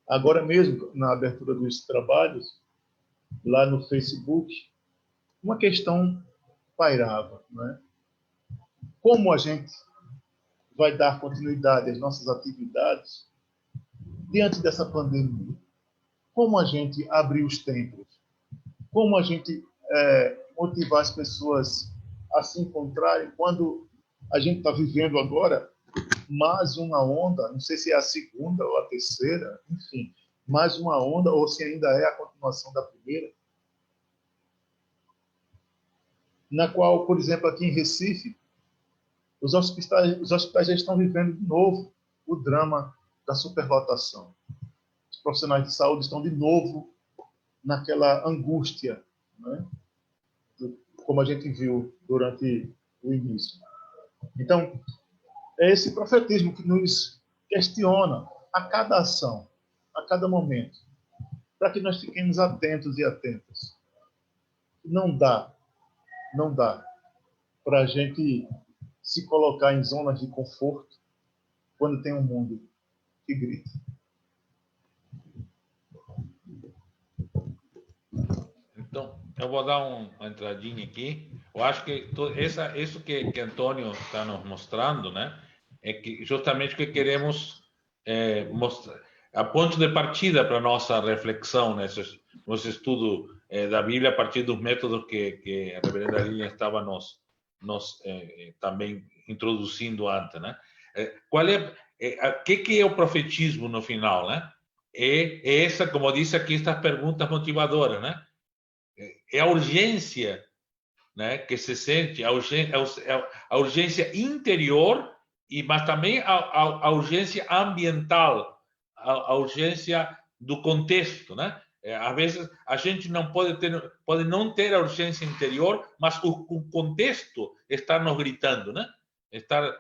Agora mesmo, na abertura dos trabalhos, lá no Facebook, uma questão pairava, né? Como a gente vai dar continuidade às nossas atividades diante dessa pandemia? Como a gente abrir os templos? Como a gente motivar as pessoas a se encontrarem quando a gente está vivendo agora mais uma onda, não sei se é a segunda ou a terceira, enfim, mais uma onda, ou se ainda é a continuação da primeira, na qual, por exemplo, aqui em Recife, os hospitais já estão vivendo de novo o drama da superlotação. Os profissionais de saúde estão de novo naquela angústia, né? Como a gente viu durante o início. Então, é esse profetismo que nos questiona a cada ação, a cada momento, para que nós fiquemos atentos e atentas. Não dá para a gente se colocar em zonas de conforto quando tem um mundo que grita. Então, eu vou dar uma entradinha aqui. Eu acho que isso que Antônio está nos mostrando, né, é que justamente o que queremos mostrar, a ponto de partida para nossa reflexão nesse estudo da Bíblia a partir dos métodos que a reverenda Lilian estava nos também introduzindo antes, né? Que é o profetismo no final, né? É essa, como disse aqui, estas perguntas motivadoras, né? É a urgência, né, que se sente, a urgência interior, mas também a urgência ambiental, a urgência do contexto, né? Às vezes a gente não pode não ter a urgência interior, mas o contexto está nos gritando, né? Está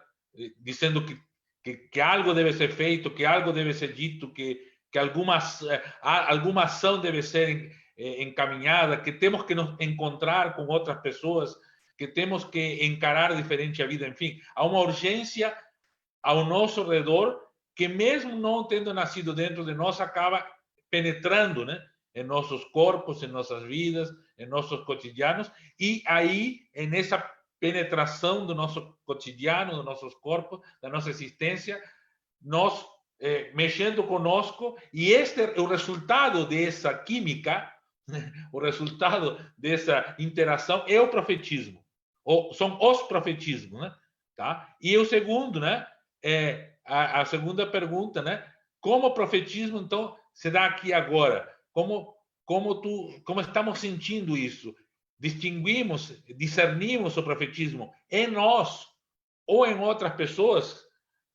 dizendo que algo deve ser feito, que algo deve ser dito, que alguma ação deve ser encaminhada, que temos que nos encontrar com outras pessoas, que temos que encarar diferente a vida, enfim, há uma urgência ao nosso redor que, mesmo não tendo nascido dentro de nós, acaba penetrando, né, em nossos corpos, em nossas vidas, em nossos cotidianos, e aí, nessa penetração do nosso cotidiano, dos nossos corpos, da nossa existência, nós mexendo conosco, e este é o resultado dessa química, o resultado dessa interação é o profetismo, são os profetismos, né? Tá? E o segundo, né, a segunda pergunta, né, como o profetismo então se dá aqui agora? Como estamos sentindo isso? Discernimos o profetismo em nós ou em outras pessoas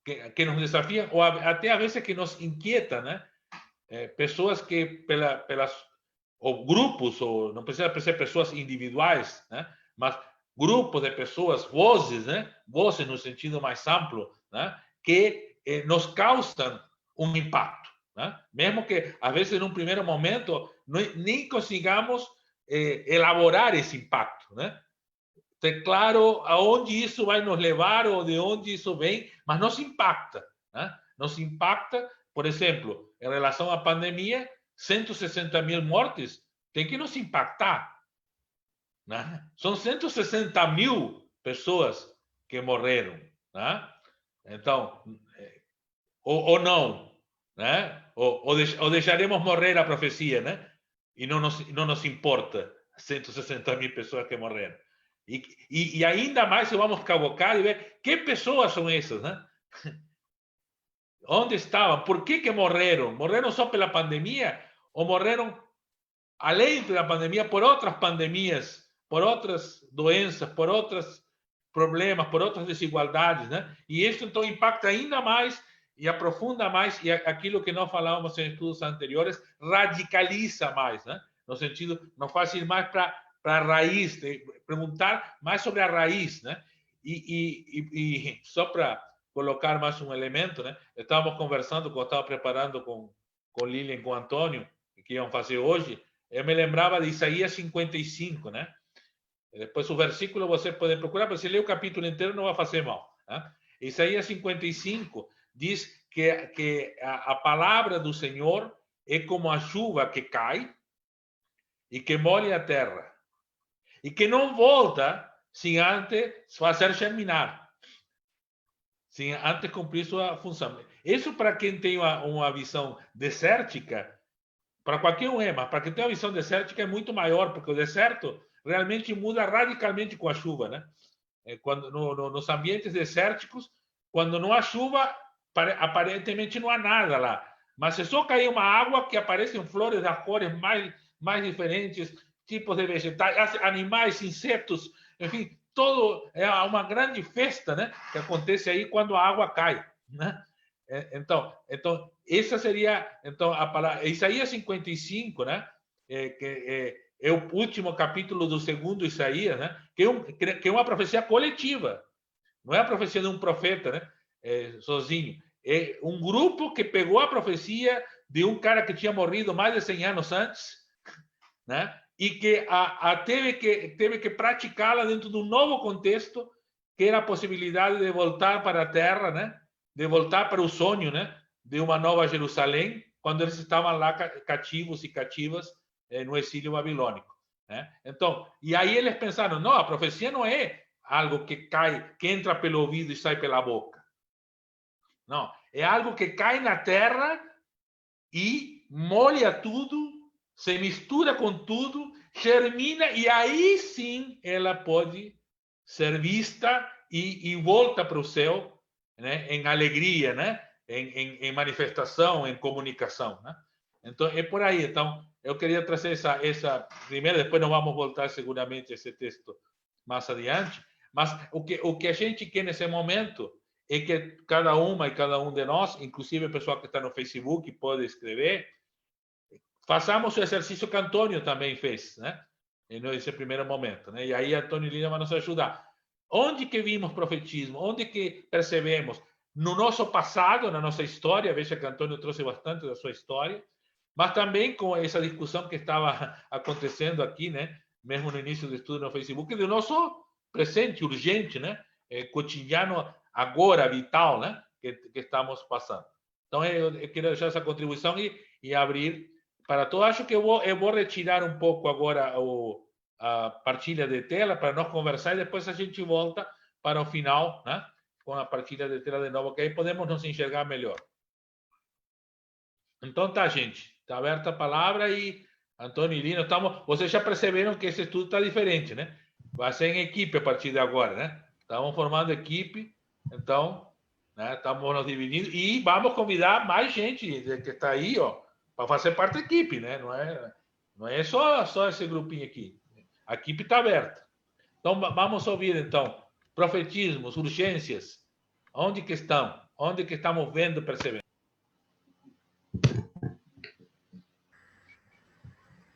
que nos desafiam, ou até às vezes que nos inquieta, né? Pessoas que pelas ou grupos, ou não precisa ser pessoas individuais, né? Mas grupos de pessoas, vozes, né? Vozes no sentido mais amplo, né? Que nos causam um impacto, né? Mesmo que às vezes num primeiro momento nem consigamos elaborar esse impacto, né? ter claro aonde isso vai nos levar ou de onde isso vem, mas nos impacta, né? Nos impacta, por exemplo, em relação à pandemia, 160.000 mortes tem que nos impactar, né? São 160.000 pessoas que morreram, né? Então, ou não, né? Ou deixaremos morrer a profecia, né? E não nos importa 160.000 pessoas que morreram. E ainda mais se vamos cavocar e ver que pessoas são essas, né? Onde estavam? Por que morreram? Morreram só pela pandemia? Ou morreram, além da pandemia, por outras pandemias, por outras doenças, por outros problemas, por outras desigualdades, né? E isso, então, impacta ainda mais e aprofunda mais, e aquilo que nós falávamos em estudos anteriores, radicaliza mais, né? No sentido, não faz ir mais para a raiz, perguntar mais sobre a raiz, né? E só para colocar mais um elemento, né? Estávamos conversando, quando estava preparando com Lilian e com Antônio, que iam fazer hoje, eu me lembrava de Isaías 55, né? Depois o versículo você pode procurar, mas se ler o capítulo inteiro não vai fazer mal, né? Isaías 55 diz que a palavra do Senhor é como a chuva que cai e que molha a terra, e que não volta sem antes fazer germinar, sem antes cumprir sua função. Isso para quem tem uma visão desértica, para qualquer um mas para quem tem uma visão desértica é muito maior, porque o deserto realmente muda radicalmente com a chuva, né? Quando nos ambientes desérticos, quando não há chuva, aparentemente não há nada lá. Mas se só cair uma água, que aparecem flores das cores mais diferentes, tipos de vegetais, animais, insetos, enfim, todo é uma grande festa, né? Que acontece aí quando a água cai, né? Então essa seria então a palavra Isaías 55, né? É o último capítulo do segundo Isaías, né? Que é uma profecia coletiva, não é a profecia de um profeta, né? Sozinho. É um grupo que pegou a profecia de um cara que tinha morrido mais de 100 anos antes, né? E que teve que praticá-la dentro de um novo contexto, que era a possibilidade de voltar para a terra, né? De voltar para o sonho, né? De uma nova Jerusalém, quando eles estavam lá cativos e cativas no exílio babilônico, né? Então, e aí eles pensaram, não, a profecia não é algo que cai, que entra pelo ouvido e sai pela boca. Não, é algo que cai na terra e molha tudo, se mistura com tudo, germina, e aí sim ela pode ser vista e volta para o céu, né? Em alegria, né? Em manifestação, em comunicação, né? Então é por aí. Então eu queria trazer essa primeira, depois nós vamos voltar seguramente a esse texto mais adiante, mas o que a gente quer nesse momento é que cada uma e cada um de nós, inclusive o pessoal que está no Facebook pode escrever, façamos o exercício que Antônio também fez, né? Nesse primeiro momento, né? E aí Antônio e Lina vão nos ajudar. Onde que vimos profetismo? Onde que percebemos? No nosso passado, na nossa história, veja que Antônio trouxe bastante da sua história, mas também com essa discussão que estava acontecendo aqui, né? Mesmo no início do estudo no Facebook, do nosso presente, urgente, né? Cotidiano, agora, vital, né? Que estamos passando. Então, eu quero deixar essa contribuição e abrir para todos. Acho que eu vou retirar um pouco agora a partilha de tela para nós conversar e depois a gente volta para o final, né? Com a partilha de tela de novo, que aí podemos nos enxergar melhor. Então tá, gente. Está aberta a palavra e Antônio e Lino, vocês já perceberam que esse estudo está diferente, né? Vai ser em equipe a partir de agora, né? Estamos formando equipe, então, né? Estamos nos dividindo e vamos convidar mais gente que está aí, ó, para fazer parte da equipe, né? Não é só esse grupinho aqui. A equipe está aberta. Então, vamos ouvir, então, profetismos, urgências. Onde que estão? Onde que estamos vendo, percebendo?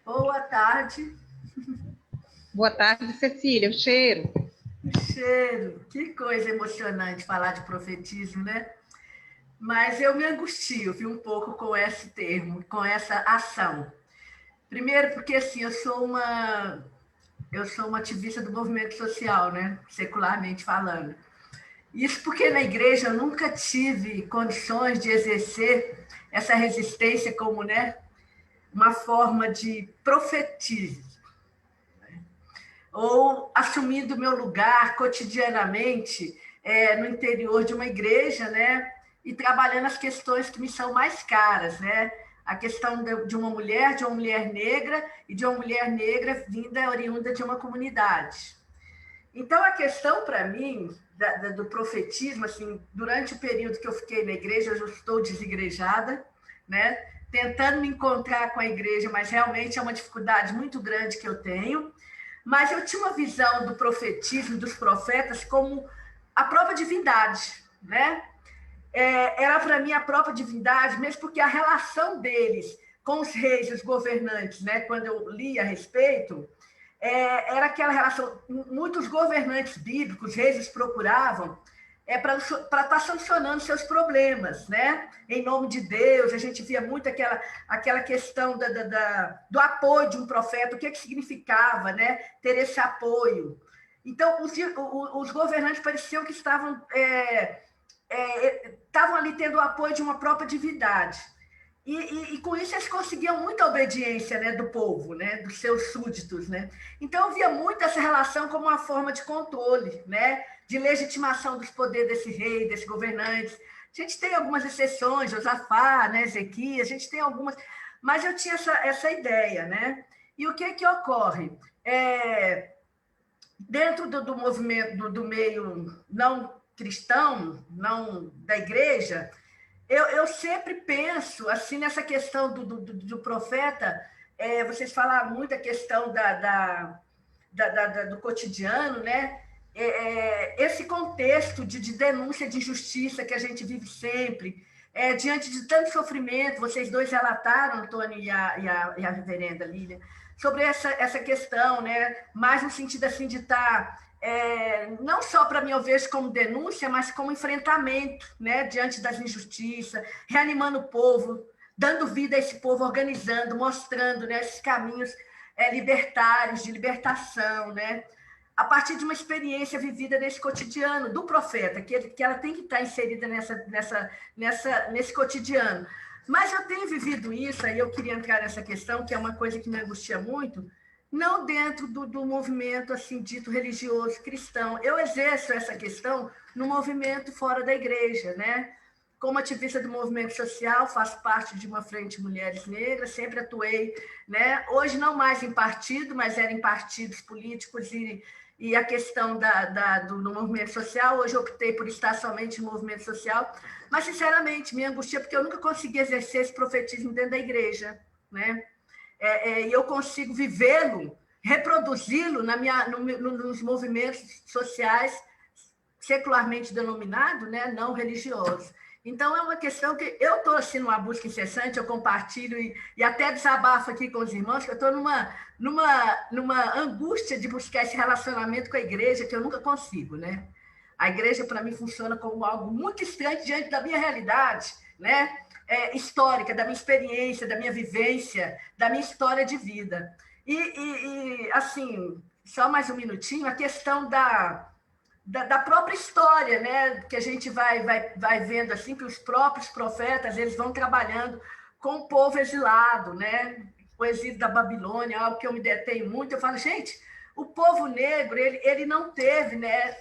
Boa tarde. Boa tarde, Cecília. O cheiro. O cheiro. Que coisa emocionante falar de profetismo, né? Mas eu me angustio, viu, um pouco com esse termo, com essa ação. Primeiro porque, assim, eu sou uma eu sou uma ativista do movimento social, né? Secularmente falando. Isso porque na igreja eu nunca tive condições de exercer essa resistência como, né, uma forma de profetismo, ou assumindo o meu lugar cotidianamente no interior de uma igreja, né, e trabalhando as questões que me são mais caras, né, a questão de uma mulher negra e de uma mulher negra vinda oriunda de uma comunidade. Então, a questão para mim do profetismo, assim, durante o período que eu fiquei na igreja, eu já estou desigrejada, né, tentando me encontrar com a igreja, mas realmente é uma dificuldade muito grande que eu tenho. Mas eu tinha uma visão do profetismo, dos profetas, como a própria divindade, né? Era para mim a própria divindade, mesmo porque a relação deles com os reis, os governantes, né? Quando eu li a respeito, era aquela relação. Muitos governantes bíblicos, reis, os procuravam para estar solucionando seus problemas, né? Em nome de Deus. A gente via muito aquela questão do apoio de um profeta, o que significava, né? Ter esse apoio. Então, os governantes pareciam que estavam ali tendo o apoio de uma própria divindade. E com isso eles conseguiam muita obediência, né, do povo, né, dos seus súditos, né? Então eu via muito essa relação como uma forma de controle, né, de legitimação dos poderes desse rei, desse governante. A gente tem algumas exceções, Josafá, né, Ezequias, a gente tem algumas, mas eu tinha essa ideia, né? E o que ocorre? Dentro do movimento, do meio não cristão, não da igreja, eu sempre penso assim nessa questão do profeta. Vocês falaram muito a questão do cotidiano, né? Esse contexto de denúncia de injustiça que a gente vive sempre, diante de tanto sofrimento. Vocês dois relataram, Antônio e a reverenda Lília, sobre essa questão, né? Mais no sentido assim de estar não só para mim eu vejo como denúncia, mas como enfrentamento, né, diante das injustiças, reanimando o povo, dando vida a esse povo, organizando, mostrando, né, esses caminhos libertários, de libertação, né, a partir de uma experiência vivida nesse cotidiano do profeta, que ela tem que estar inserida nesse cotidiano. Mas eu tenho vivido isso, aí eu queria entrar nessa questão, que é uma coisa que me angustia muito, não dentro do movimento assim dito religioso cristão. Eu exerço essa questão no movimento fora da igreja, né? Como ativista do movimento social, faço parte de uma frente de mulheres negras, sempre atuei, né? Hoje não mais em partido, mas era em partidos políticos e a questão do movimento social. Hoje eu optei por estar somente no movimento social, mas sinceramente me angustia porque eu nunca consegui exercer esse profetismo dentro da igreja, né? E eu consigo vivê-lo, reproduzi-lo nos movimentos sociais secularmente denominados, né, não religiosos. Então, é uma questão que eu estou assim, numa busca incessante, eu compartilho e até desabafo aqui com os irmãos, que eu estou numa angústia de buscar esse relacionamento com a igreja, que eu nunca consigo, né? A igreja, para mim, funciona como algo muito estranho diante da minha realidade, né? Histórica, da minha experiência, da minha vivência, da minha história de vida. E assim, só mais um minutinho, a questão da própria história, né? Que a gente vai vendo assim, que os próprios profetas eles vão trabalhando com o povo exilado, né? O exílio da Babilônia, algo que eu me detenho muito. Eu falo, gente, o povo negro ele não teve, né,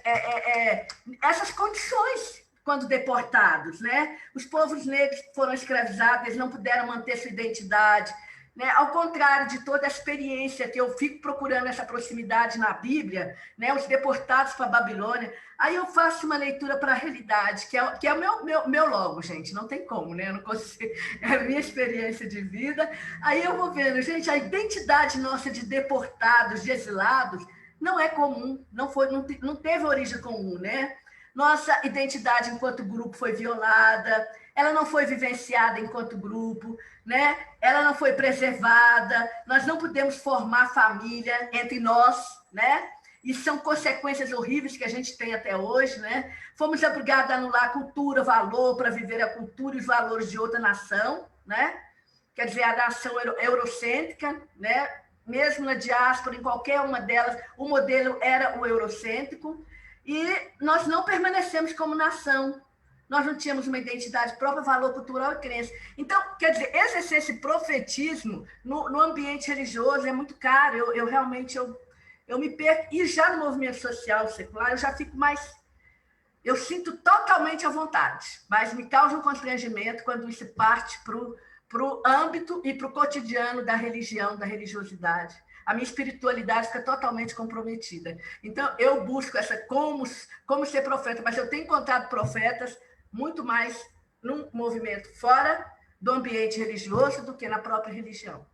essas condições quando deportados, né? Os povos negros foram escravizados, eles não puderam manter sua identidade, né? Ao contrário de toda a experiência que eu fico procurando essa proximidade na Bíblia, né? Os deportados para a Babilônia, aí eu faço uma leitura para a realidade, que é o meu logo, gente, não tem como, né? Eu não consigo, é a minha experiência de vida. Aí eu vou vendo, gente, a identidade nossa de deportados, de exilados, não é comum, não teve origem comum, né? Nossa identidade enquanto grupo foi violada, ela não foi vivenciada enquanto grupo, né? Ela não foi preservada, nós não podemos formar família entre nós, né? E são consequências horríveis que a gente tem até hoje, né? Fomos obrigados a anular a cultura, valor, para viver a cultura e os valores de outra nação, né? Quer dizer, a nação eurocêntrica, né? mesmo na diáspora, em qualquer uma delas, o modelo era o eurocêntrico, e nós não permanecemos como nação. Nós não tínhamos uma identidade própria, valor cultural e crença. Então, quer dizer, exercer esse profetismo no ambiente religioso é muito caro. Eu realmente me perco. E já no movimento social secular, eu já fico mais... Eu sinto totalmente à vontade, mas me causa um constrangimento quando isso parte para o âmbito e para o cotidiano da religião, da religiosidade. A minha espiritualidade fica totalmente comprometida. Então, eu busco essa como ser profeta, mas eu tenho encontrado profetas muito mais num movimento fora do ambiente religioso do que na própria religião.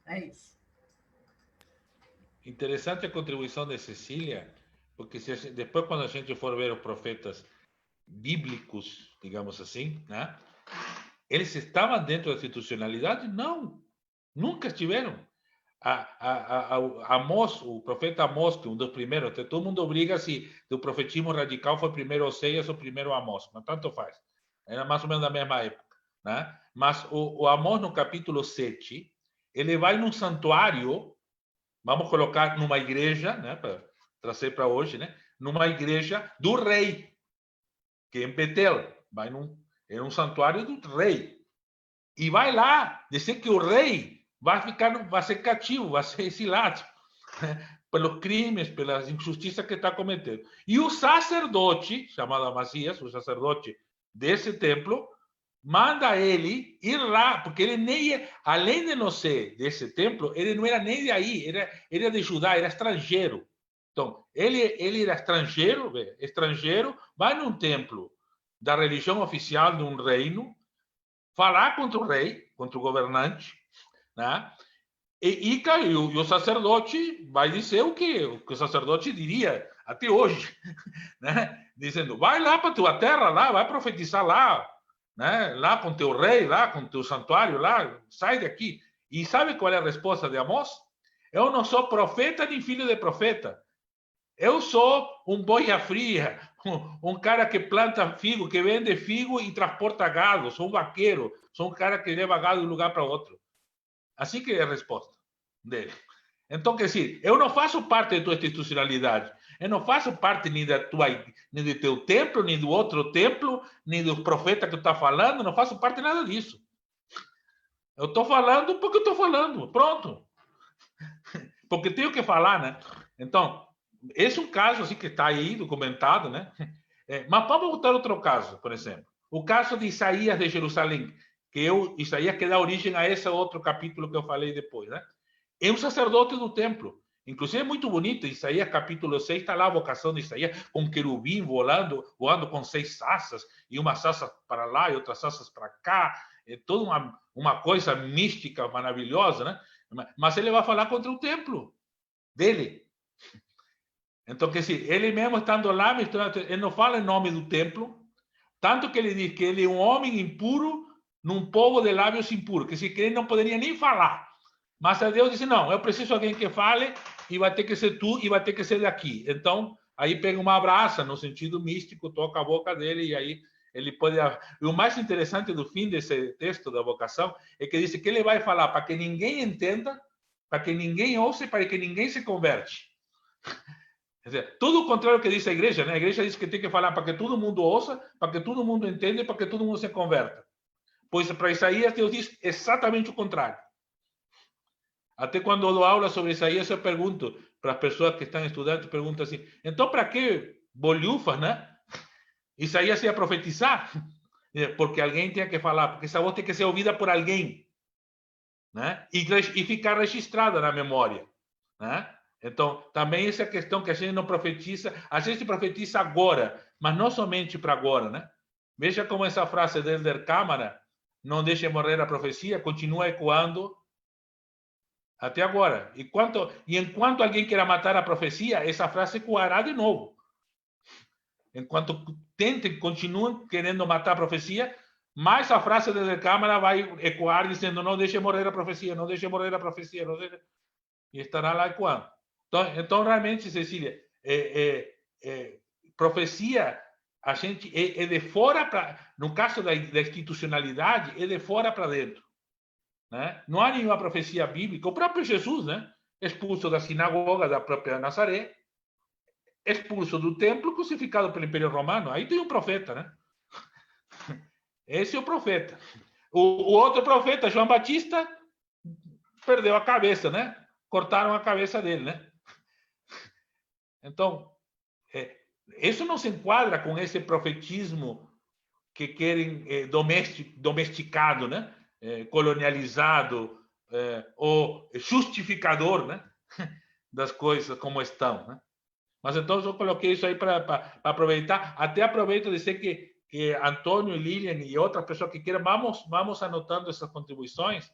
É isso. Interessante a contribuição de Cecília, porque depois, quando a gente for ver os profetas bíblicos, digamos assim, né? Eles estavam dentro da institucionalidade? Não, nunca estiveram. Amós, o profeta Amós, que é um dos primeiros, todo mundo briga se o profetismo radical foi primeiro Oséias ou primeiro Amós, mas tanto faz. Era mais ou menos da mesma época, né? Mas o Amós, no capítulo 7, ele vai num santuário, vamos colocar numa igreja, né, para trazer para hoje, né? Numa igreja do rei, que é em Betel, vai é um santuário do rei. E vai lá dizer que o rei vai ser cativo, vai ser exilado, né, pelos crimes, pelas injustiças que está cometendo. E o sacerdote, chamado Amazias, o sacerdote desse templo, manda ele ir lá, porque ele nem, além de não ser desse templo, ele não era nem de aí, era de Judá, era estrangeiro. Então, ele era estrangeiro, vai num templo da religião oficial de um reino, falar contra o rei, contra o governante, né? E o sacerdote vai dizer o que o sacerdote diria até hoje, né? Dizendo, vai lá para tua terra, lá, vai profetizar lá, né? Lá com teu rei, lá com teu santuário, lá, sai daqui. E sabe qual é a resposta de Amós? Eu não sou profeta nem filho de profeta. Eu sou um boia fria, um cara que planta figo, que vende figo e transporta gado. Sou um vaqueiro, sou um cara que leva gado de um lugar para outro. Assim que é a resposta dele. Então, quer dizer, eu não faço parte da tua institucionalidade. Eu não faço parte nem do teu templo, nem do outro templo, nem do profeta que tu está falando. Não faço parte de nada disso. Eu estou falando porque eu estou falando. Pronto. Porque tenho que falar, né? Então, esse é um caso assim, que está aí documentado, né? Mas vamos voltar a outro caso, por exemplo. O caso de Isaías de Jerusalém, Isaías que dá origem a esse outro capítulo que eu falei depois, né? É um sacerdote do templo. Inclusive é muito bonito, Isaías capítulo 6, está lá a vocação de Isaías, com querubim voando com 6 asas, e umas asas para lá e outras asas para cá. É toda uma coisa mística, maravilhosa, né? Mas ele vai falar contra o templo dele. Então, quer dizer, ele mesmo estando lá, ele não fala em nome do templo, tanto que ele diz que ele é um homem impuro num povo de lábios impuros, quer dizer, que ele não poderia nem falar. Mas a Deus disse, não, eu preciso de alguém que fale, e vai ter que ser tu, e vai ter que ser daqui. Então, aí pega uma braça, no sentido místico, toca a boca dele, e aí ele pode... E o mais interessante do fim desse texto da vocação é que diz que ele vai falar para que ninguém entenda, para que ninguém ouça, para que ninguém se converte. Quer dizer, tudo o contrário que diz a igreja, né? A igreja diz que tem que falar para que todo mundo ouça, para que todo mundo entenda, para que todo mundo se converta. Pois para Isaías, Deus diz exatamente o contrário. Até quando eu dou aula sobre Isaías, eu pergunto para as pessoas que estão estudando, pergunto assim, então para que bolhufas, né? Isaías ia profetizar? Porque alguém tinha que falar, porque essa voz tem que ser ouvida por alguém, né? E ficar registrada na memória, né? Então, também essa questão que a gente não profetiza, a gente profetiza agora, mas não somente para agora, né? Veja como essa frase de Helder Câmara, não deixe morrer a profecia, continua ecoando até agora. E enquanto alguém queira matar a profecia, essa frase ecoará de novo. Enquanto continuem querendo matar a profecia, mais a frase de Helder Câmara vai ecoar dizendo não deixe morrer a profecia, não deixe morrer a profecia, não deixe... E estará lá ecoando. Então, realmente, Cecília, profecia, a gente é de fora para... No caso da institucionalidade, é de fora para dentro, né? Não há nenhuma profecia bíblica. O próprio Jesus, né? expulso da sinagoga da própria Nazaré, expulso do templo, crucificado pelo Império Romano. Aí tem um profeta, né? Esse é o profeta. O outro profeta, João Batista, perdeu a cabeça, né? Cortaram a cabeça dele, né? Então, isso não se enquadra com esse profetismo que querem domesticado, né? Colonializado, ou justificador, né? Das coisas como estão, né? Mas então eu coloquei isso aí para aproveitar. Até aproveito de dizer que Antônio, Lilian e outras pessoas que queiram, vamos anotando essas contribuições,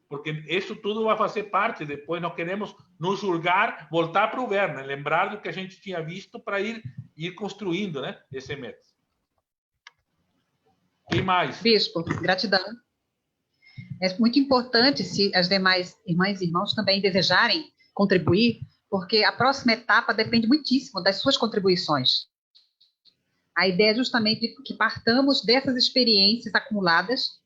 porque isso tudo vai fazer parte. Depois nós queremos nos julgar, voltar para o Verne, lembrar do que a gente tinha visto para ir construindo, né, esse método. E mais? Bispo, gratidão. É muito importante se as demais irmãs e irmãos também desejarem contribuir, porque a próxima etapa depende muitíssimo das suas contribuições. A ideia é justamente que partamos dessas experiências acumuladas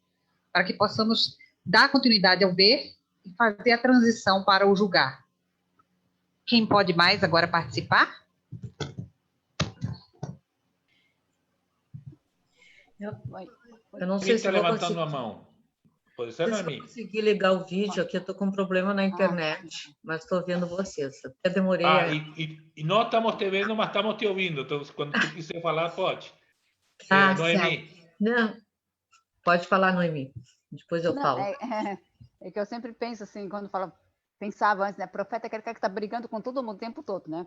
para que possamos dar continuidade ao ver e fazer a transição para o julgar. Quem pode mais agora participar? Eu não sei se está levantando a mão. Pode ser, eu consegui ligar o vídeo aqui, eu estou com um problema na internet, mas estou vendo vocês. Até demorei. E nós estamos te vendo, mas estamos te ouvindo. Então, quando tu quiser falar, pode. Noemi. Não, pode falar, Noemi. Depois eu falo. É que eu sempre penso assim, quando pensava antes, né? Profeta é aquele cara que está brigando com todo mundo o tempo todo, né?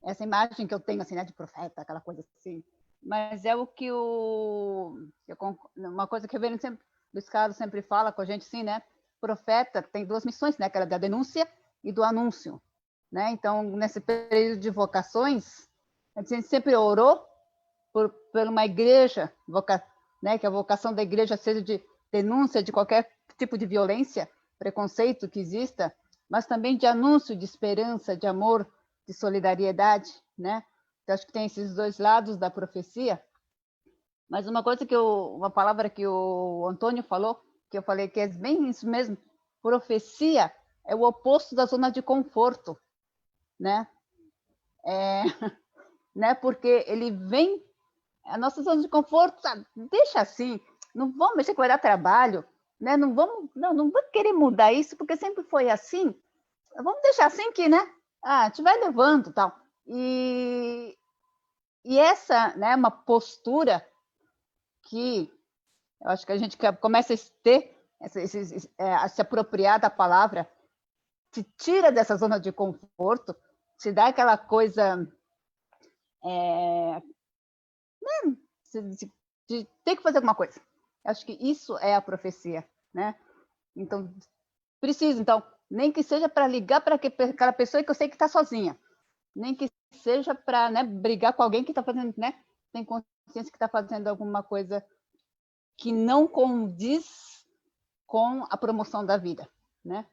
Essa imagem que eu tenho, assim, né? De profeta, aquela coisa assim. Mas é o que uma coisa que o Reverendo Luiz Carlos sempre fala com a gente, assim, né? Profeta tem duas missões, né? Aquela da denúncia e do anúncio, né? Então, nesse período de vocações, a gente sempre orou por uma igreja, né? Que a vocação da igreja seja de denúncia de qualquer tipo de violência, preconceito que exista, mas também de anúncio, de esperança, de amor, de solidariedade, né? Então, acho que tem esses dois lados da profecia. Mas uma palavra que o Antônio falou, que eu falei que é bem isso mesmo, profecia é o oposto da zona de conforto, né? Né? Porque ele vem, a nossa zona de conforto, deixa assim, não vamos mexer que vai dar trabalho, né? Não vamos querer mudar isso, porque sempre foi assim. Vamos deixar assim que, né? A gente vai levando, tal. E essa, né, uma postura que eu acho que a gente começa a ter, a se apropriar da palavra, te tira dessa zona de conforto, te dá aquela coisa de ter que fazer alguma coisa. Eu acho que isso é a profecia, né? Então, nem que seja para ligar para aquela pessoa que eu sei que está sozinha, nem que seja para, né, brigar com alguém que está fazendo, né, tem consciência que está fazendo alguma coisa que não condiz com a promoção da vida, né?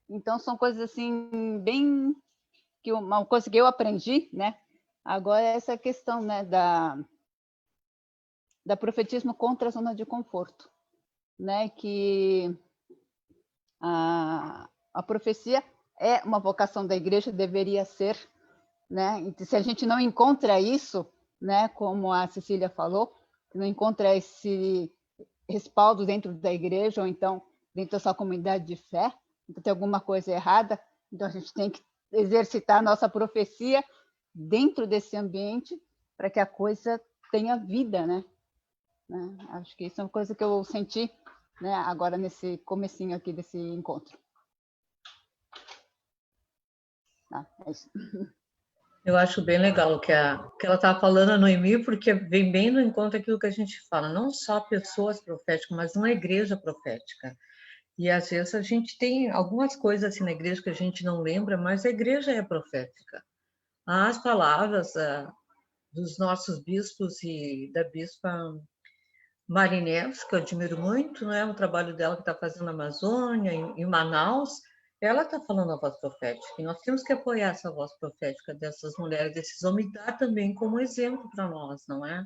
Então, são coisas assim, bem... uma coisa que eu aprendi, né? Agora, essa questão, né, da profetismo contra a zona de conforto, né? Que a profecia é uma vocação da igreja, deveria ser, né? E se a gente não encontra isso, né, como a Cecília falou, não encontra esse respaldo dentro da igreja ou então dentro da sua comunidade de fé, então tem alguma coisa errada, então a gente tem que exercitar a nossa profecia dentro desse ambiente para que a coisa tenha vida, né? Acho que isso é uma coisa que eu senti, né, agora nesse comecinho aqui desse encontro. É isso. Eu acho bem legal o que ela estava falando, a Noemi, porque vem bem no encontro aquilo que a gente fala, não só pessoas proféticas, mas uma igreja profética. E às vezes a gente tem algumas coisas assim na igreja que a gente não lembra, mas a igreja é profética. As palavras dos nossos bispos e da bispa Marinés, que eu admiro muito, né? O trabalho dela que está fazendo na Amazônia, em Manaus, ela está falando a voz profética, e nós temos que apoiar essa voz profética dessas mulheres, desses homens, e dar também como exemplo para nós, não é?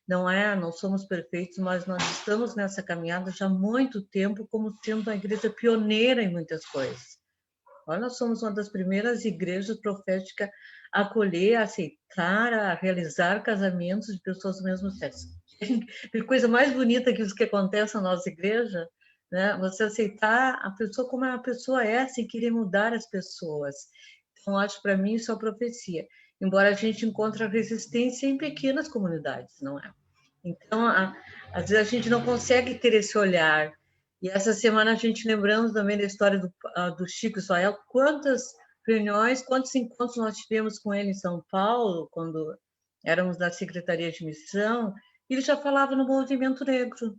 Não somos perfeitos, mas nós estamos nessa caminhada já há muito tempo, como sendo uma igreja pioneira em muitas coisas. Agora nós somos uma das primeiras igrejas proféticas a acolher, a aceitar, a realizar casamentos de pessoas do mesmo sexo. Que coisa mais bonita que isso que acontece na nossa igreja, né? Você aceitar a pessoa como a pessoa é, sem querer mudar as pessoas. Então, acho para mim isso é uma profecia. Embora a gente encontre resistência em pequenas comunidades, não é? Então, às vezes a gente não consegue ter esse olhar. E essa semana a gente lembrando também da história do Chico Israel, quantas reuniões, quantos encontros nós tivemos com ele em São Paulo, quando éramos da Secretaria de Missão, e ele já falava no movimento negro,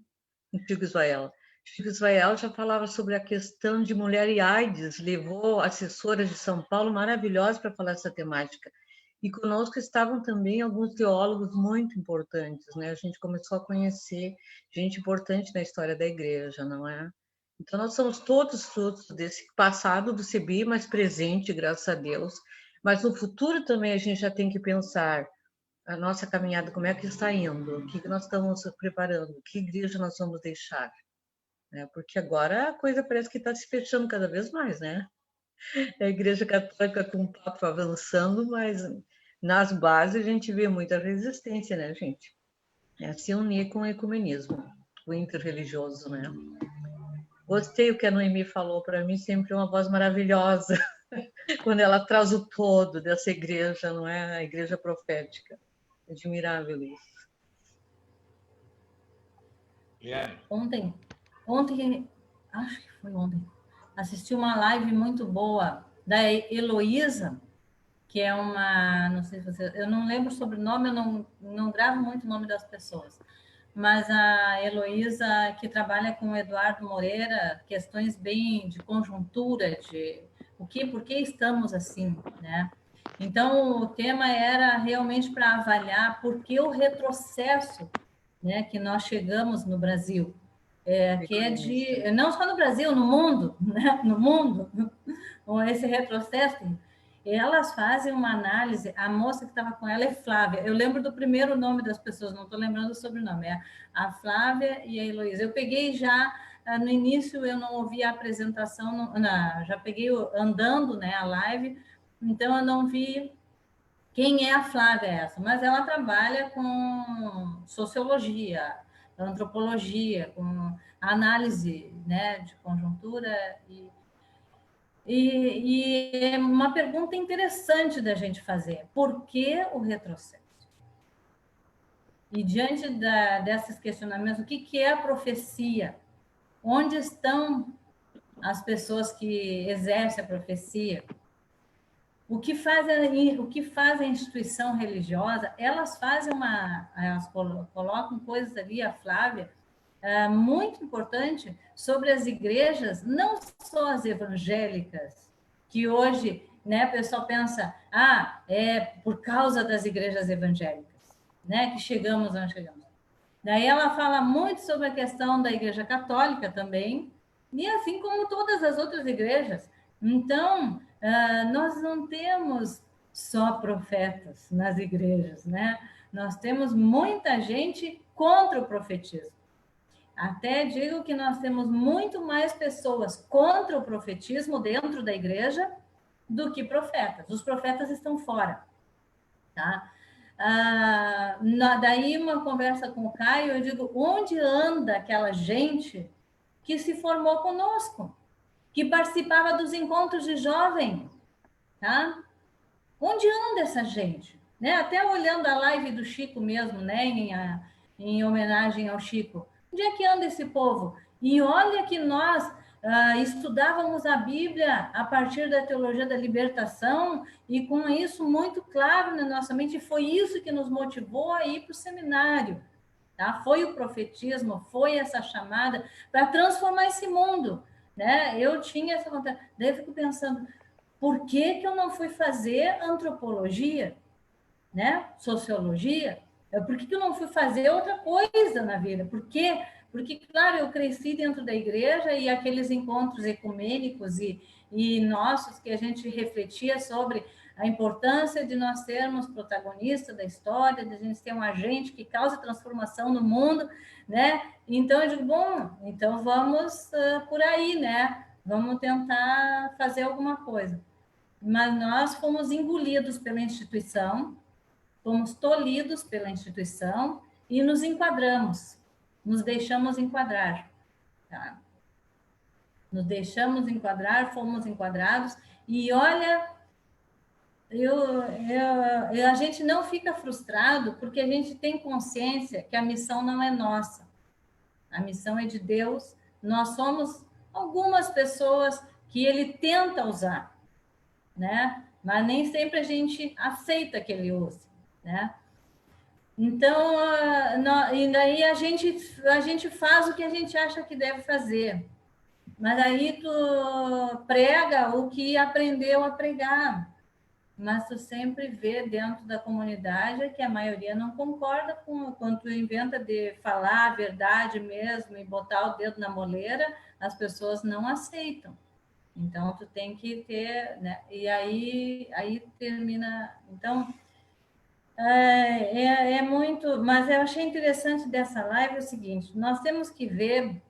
em Chico Israel. Chico Israel já falava sobre a questão de mulher e AIDS, levou assessoras de São Paulo maravilhosas para falar essa temática. E conosco estavam também alguns teólogos muito importantes, né? A gente começou a conhecer gente importante na história da igreja, não é? Então, nós somos todos frutos desse passado do CEBI, mas presente, graças a Deus. Mas no futuro também a gente já tem que pensar a nossa caminhada, como é que está indo, o que nós estamos preparando, que igreja nós vamos deixar. Né? Porque agora a coisa parece que está se fechando cada vez mais, né? A Igreja Católica com o Papa avançando, mas nas bases a gente vê muita resistência, né, gente? É se unir com o ecumenismo, o interreligioso, né? Gostei o que a Noemi falou, para mim sempre uma voz maravilhosa, quando ela traz o todo dessa igreja, não é? A igreja profética. Admirável isso. Liane. Ontem, acho que foi ontem, assisti uma live muito boa da Heloísa, que é uma, não sei se você, eu não lembro o sobrenome, eu não gravo muito o nome das pessoas, mas a Heloísa, que trabalha com o Eduardo Moreira, questões bem de conjuntura, de por que estamos assim, né? Então, o tema era realmente para avaliar por que o retrocesso, né, que nós chegamos no Brasil, que é de, não só no Brasil, no mundo, né? No mundo, esse retrocesso. Elas fazem uma análise, a moça que estava com ela é Flávia, eu lembro do primeiro nome das pessoas, não estou lembrando do sobrenome, é a Flávia e a Heloísa. Eu peguei já, no início eu não ouvi a apresentação, já peguei andando, né, a live, então eu não vi quem é a Flávia essa, mas ela trabalha com sociologia, antropologia, com análise, né, de conjuntura e é uma pergunta interessante da gente fazer. Por que o retrocesso? E diante desses questionamentos, o que é a profecia? Onde estão as pessoas que exercem a profecia? O que faz a instituição religiosa? Elas fazem elas colocam coisas ali, a Flávia, muito importante sobre as igrejas, não só as evangélicas, que hoje, né, o pessoal pensa, é por causa das igrejas evangélicas, né, que chegamos onde chegamos. Daí ela fala muito sobre a questão da Igreja Católica também, e assim como todas as outras igrejas. Então, nós não temos só profetas nas igrejas, né? Nós temos muita gente contra o profetismo. Até digo que nós temos muito mais pessoas contra o profetismo dentro da igreja do que profetas. Os profetas estão fora, tá? Daí uma conversa com o Caio, eu digo, onde anda aquela gente que se formou conosco, que participava dos encontros de jovem, tá? Onde anda essa gente? Né? Até olhando a live do Chico mesmo, né? Em homenagem ao Chico. Onde é que anda esse povo? E olha que nós estudávamos a Bíblia a partir da teologia da libertação e com isso muito claro na nossa mente, e foi isso que nos motivou a ir para o seminário. Tá? Foi o profetismo, foi essa chamada para transformar esse mundo. Né? Eu tinha essa vontade. Daí eu fico pensando, por que eu não fui fazer antropologia, né? Sociologia? Por que eu não fui fazer outra coisa na vida? Por quê? Porque, claro, eu cresci dentro da igreja e aqueles encontros ecumênicos e nossos que a gente refletia sobre a importância de nós sermos protagonistas da história, de a gente ser um agente que causa transformação no mundo, né? Então, eu digo, bom, então vamos por aí, né? vamos tentar fazer alguma coisa. Mas nós fomos engolidos pela instituição, fomos tolhidos pela instituição e nos enquadramos, nos deixamos enquadrar. Tá? Nos deixamos enquadrar, fomos enquadrados, e olha, a gente não fica frustrado porque a gente tem consciência que a missão não é nossa, a missão é de Deus, nós somos algumas pessoas que ele tenta usar, né? Mas nem sempre a gente aceita que ele use, né? Então, e daí a gente faz o que a gente acha que deve fazer. Mas aí tu prega o que aprendeu a pregar. Mas tu sempre vê dentro da comunidade que a maioria não concorda com quando tu inventa de falar a verdade mesmo e botar o dedo na moleira, as pessoas não aceitam. Então, tu tem que ter, né? E aí termina... Então, é muito... Mas eu achei interessante dessa live o seguinte, nós temos que ver...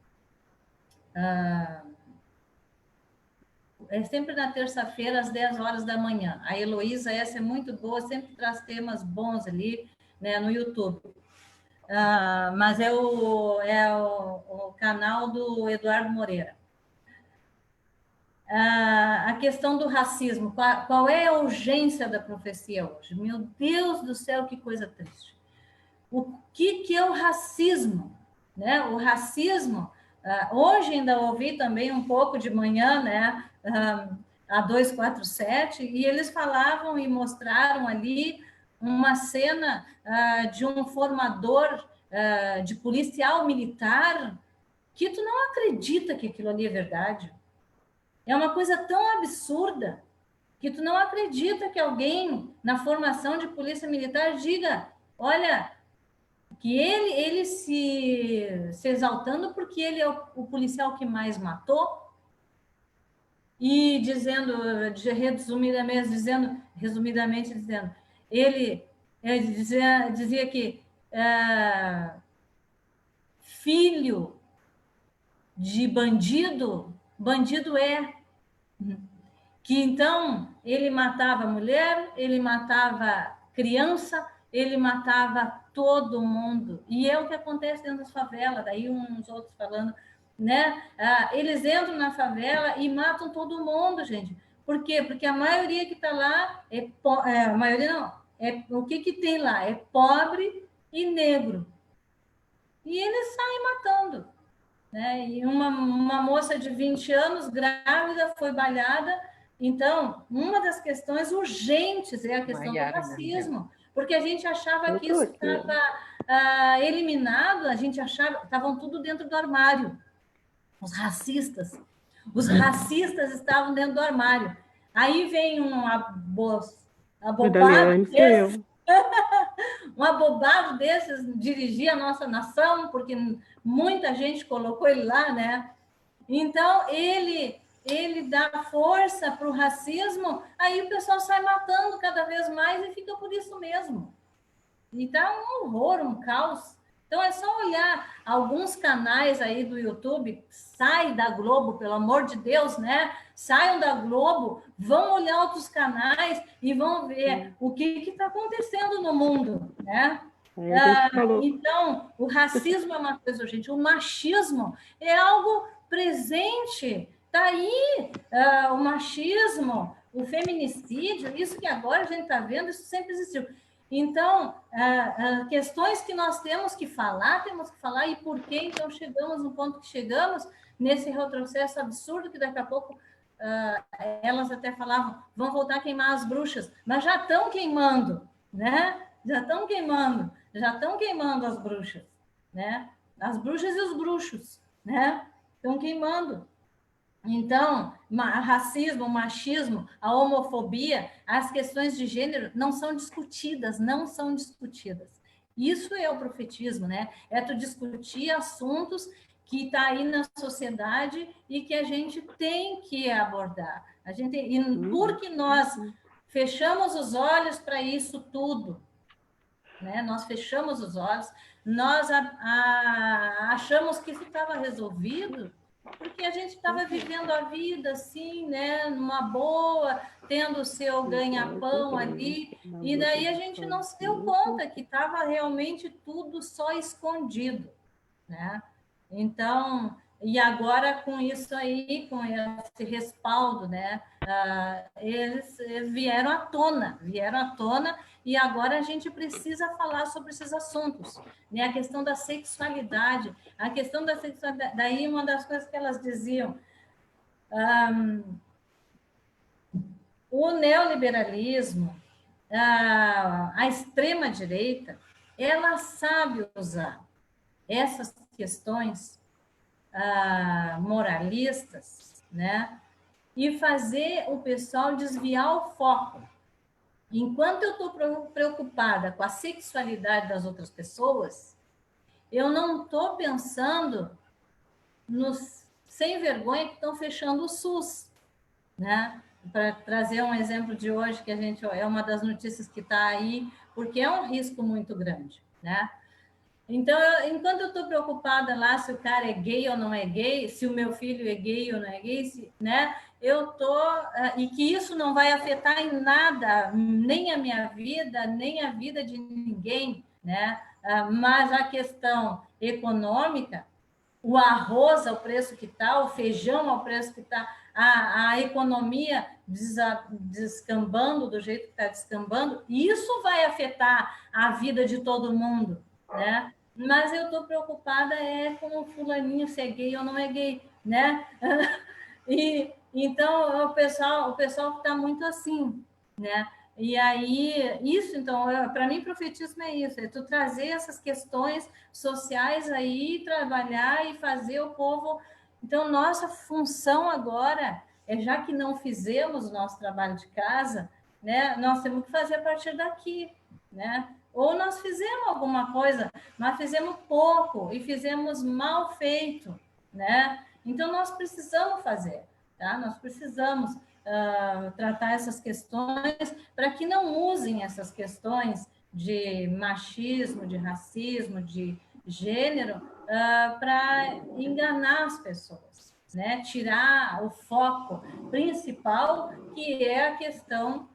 é sempre na terça-feira, às 10 horas da manhã. A Heloísa, essa é muito boa, sempre traz temas bons ali, né, no YouTube. Mas é o canal do Eduardo Moreira. A questão do racismo, qual é a urgência da profecia hoje? Meu Deus do céu, que coisa triste. O que é o racismo? Né? O racismo, hoje ainda ouvi também um pouco de manhã, né, a 247, e eles falavam e mostraram ali uma cena de um formador de policial militar, que tu não acredita que aquilo ali é verdade. É uma coisa tão absurda que tu não acredita que alguém na formação de polícia militar diga, olha, que ele se exaltando porque ele é o policial que mais matou, e dizendo, resumidamente dizendo, ele dizia que filho de bandido é. Que então ele matava mulher, ele matava criança, ele matava todo mundo. E é o que acontece dentro das favelas, daí uns outros falando, né? Eles entram na favela e matam todo mundo, gente. Por quê? Porque a maioria que está lá, a maioria não, o que tem lá? É pobre e negro. E eles saem matando. Né? E uma moça de 20 anos, grávida, foi baleada. Então, uma das questões urgentes é a questão do racismo, porque a gente achava que isso estava eliminado, a gente achava, estavam tudo dentro do armário. Os racistas estavam dentro do armário. Aí vem um abobado desses, um abobado desses dirigir a nossa nação, porque muita gente colocou ele lá, né? Então, ele dá força para o racismo, aí o pessoal sai matando cada vez mais e fica por isso mesmo. E tá um horror, um caos. Então, é só olhar alguns canais aí do YouTube, sai da Globo, pelo amor de Deus, né? Saiam da Globo, vão olhar outros canais e vão ver o que está acontecendo no mundo, né? Então, o racismo é uma coisa, gente, o machismo é algo presente, está aí, o machismo, o feminicídio, isso que agora a gente está vendo, isso sempre existiu. Então, questões que nós temos que falar, e por que então chegamos no ponto que chegamos, nesse retrocesso absurdo, que daqui a pouco elas até falavam, vão voltar a queimar as bruxas, mas já estão queimando, né? Já estão queimando as bruxas, né? As bruxas e os bruxos, né? Estão queimando. Então, racismo, o machismo, a homofobia, as questões de gênero não são discutidas. Isso é o profetismo, né? É tu discutir assuntos que está aí na sociedade e que a gente tem que abordar. Porque nós fechamos os olhos para isso tudo, né? Nós fechamos os olhos, nós achamos que isso estava resolvido, porque a gente estava vivendo a vida assim, né, numa boa, tendo o seu ganha-pão ali, e daí a gente não se deu conta que estava realmente tudo só escondido, né? Então, e agora com isso aí, com esse respaldo, né, eles vieram à tona, e agora a gente precisa falar sobre esses assuntos, né? A questão da sexualidade, daí uma das coisas que elas diziam, o neoliberalismo, a extrema-direita, ela sabe usar essas questões moralistas, né? E fazer o pessoal desviar o foco. Enquanto eu estou preocupada com a sexualidade das outras pessoas, eu não estou pensando nos sem vergonha que estão fechando o SUS, né? Para trazer um exemplo de hoje, que a gente é uma das notícias que está aí, porque é um risco muito grande, né? Então, enquanto eu estou preocupada lá se o cara é gay ou não é gay, se o meu filho é gay ou não é gay, né? Eu tô e que isso não vai afetar em nada, nem a minha vida, nem a vida de ninguém, né? Mas a questão econômica, o arroz ao preço que está, o feijão ao preço que está, a economia descambando do jeito que está descambando, isso vai afetar a vida de todo mundo, né? Mas eu estou preocupada com o fulaninho se é gay ou não é gay, né? E então o pessoal está muito assim, né? E aí isso, então, para mim profetismo é isso, é tu trazer essas questões sociais aí, trabalhar e fazer o povo. Então nossa função agora já que não fizemos o nosso trabalho de casa, né? Nós temos que fazer a partir daqui, né? Ou nós fizemos alguma coisa, mas fizemos pouco e fizemos mal feito, né? Então, nós precisamos fazer, tá? Nós precisamos tratar essas questões para que não usem essas questões de machismo, de racismo, de gênero, para enganar as pessoas, né? Tirar o foco principal, que é a questão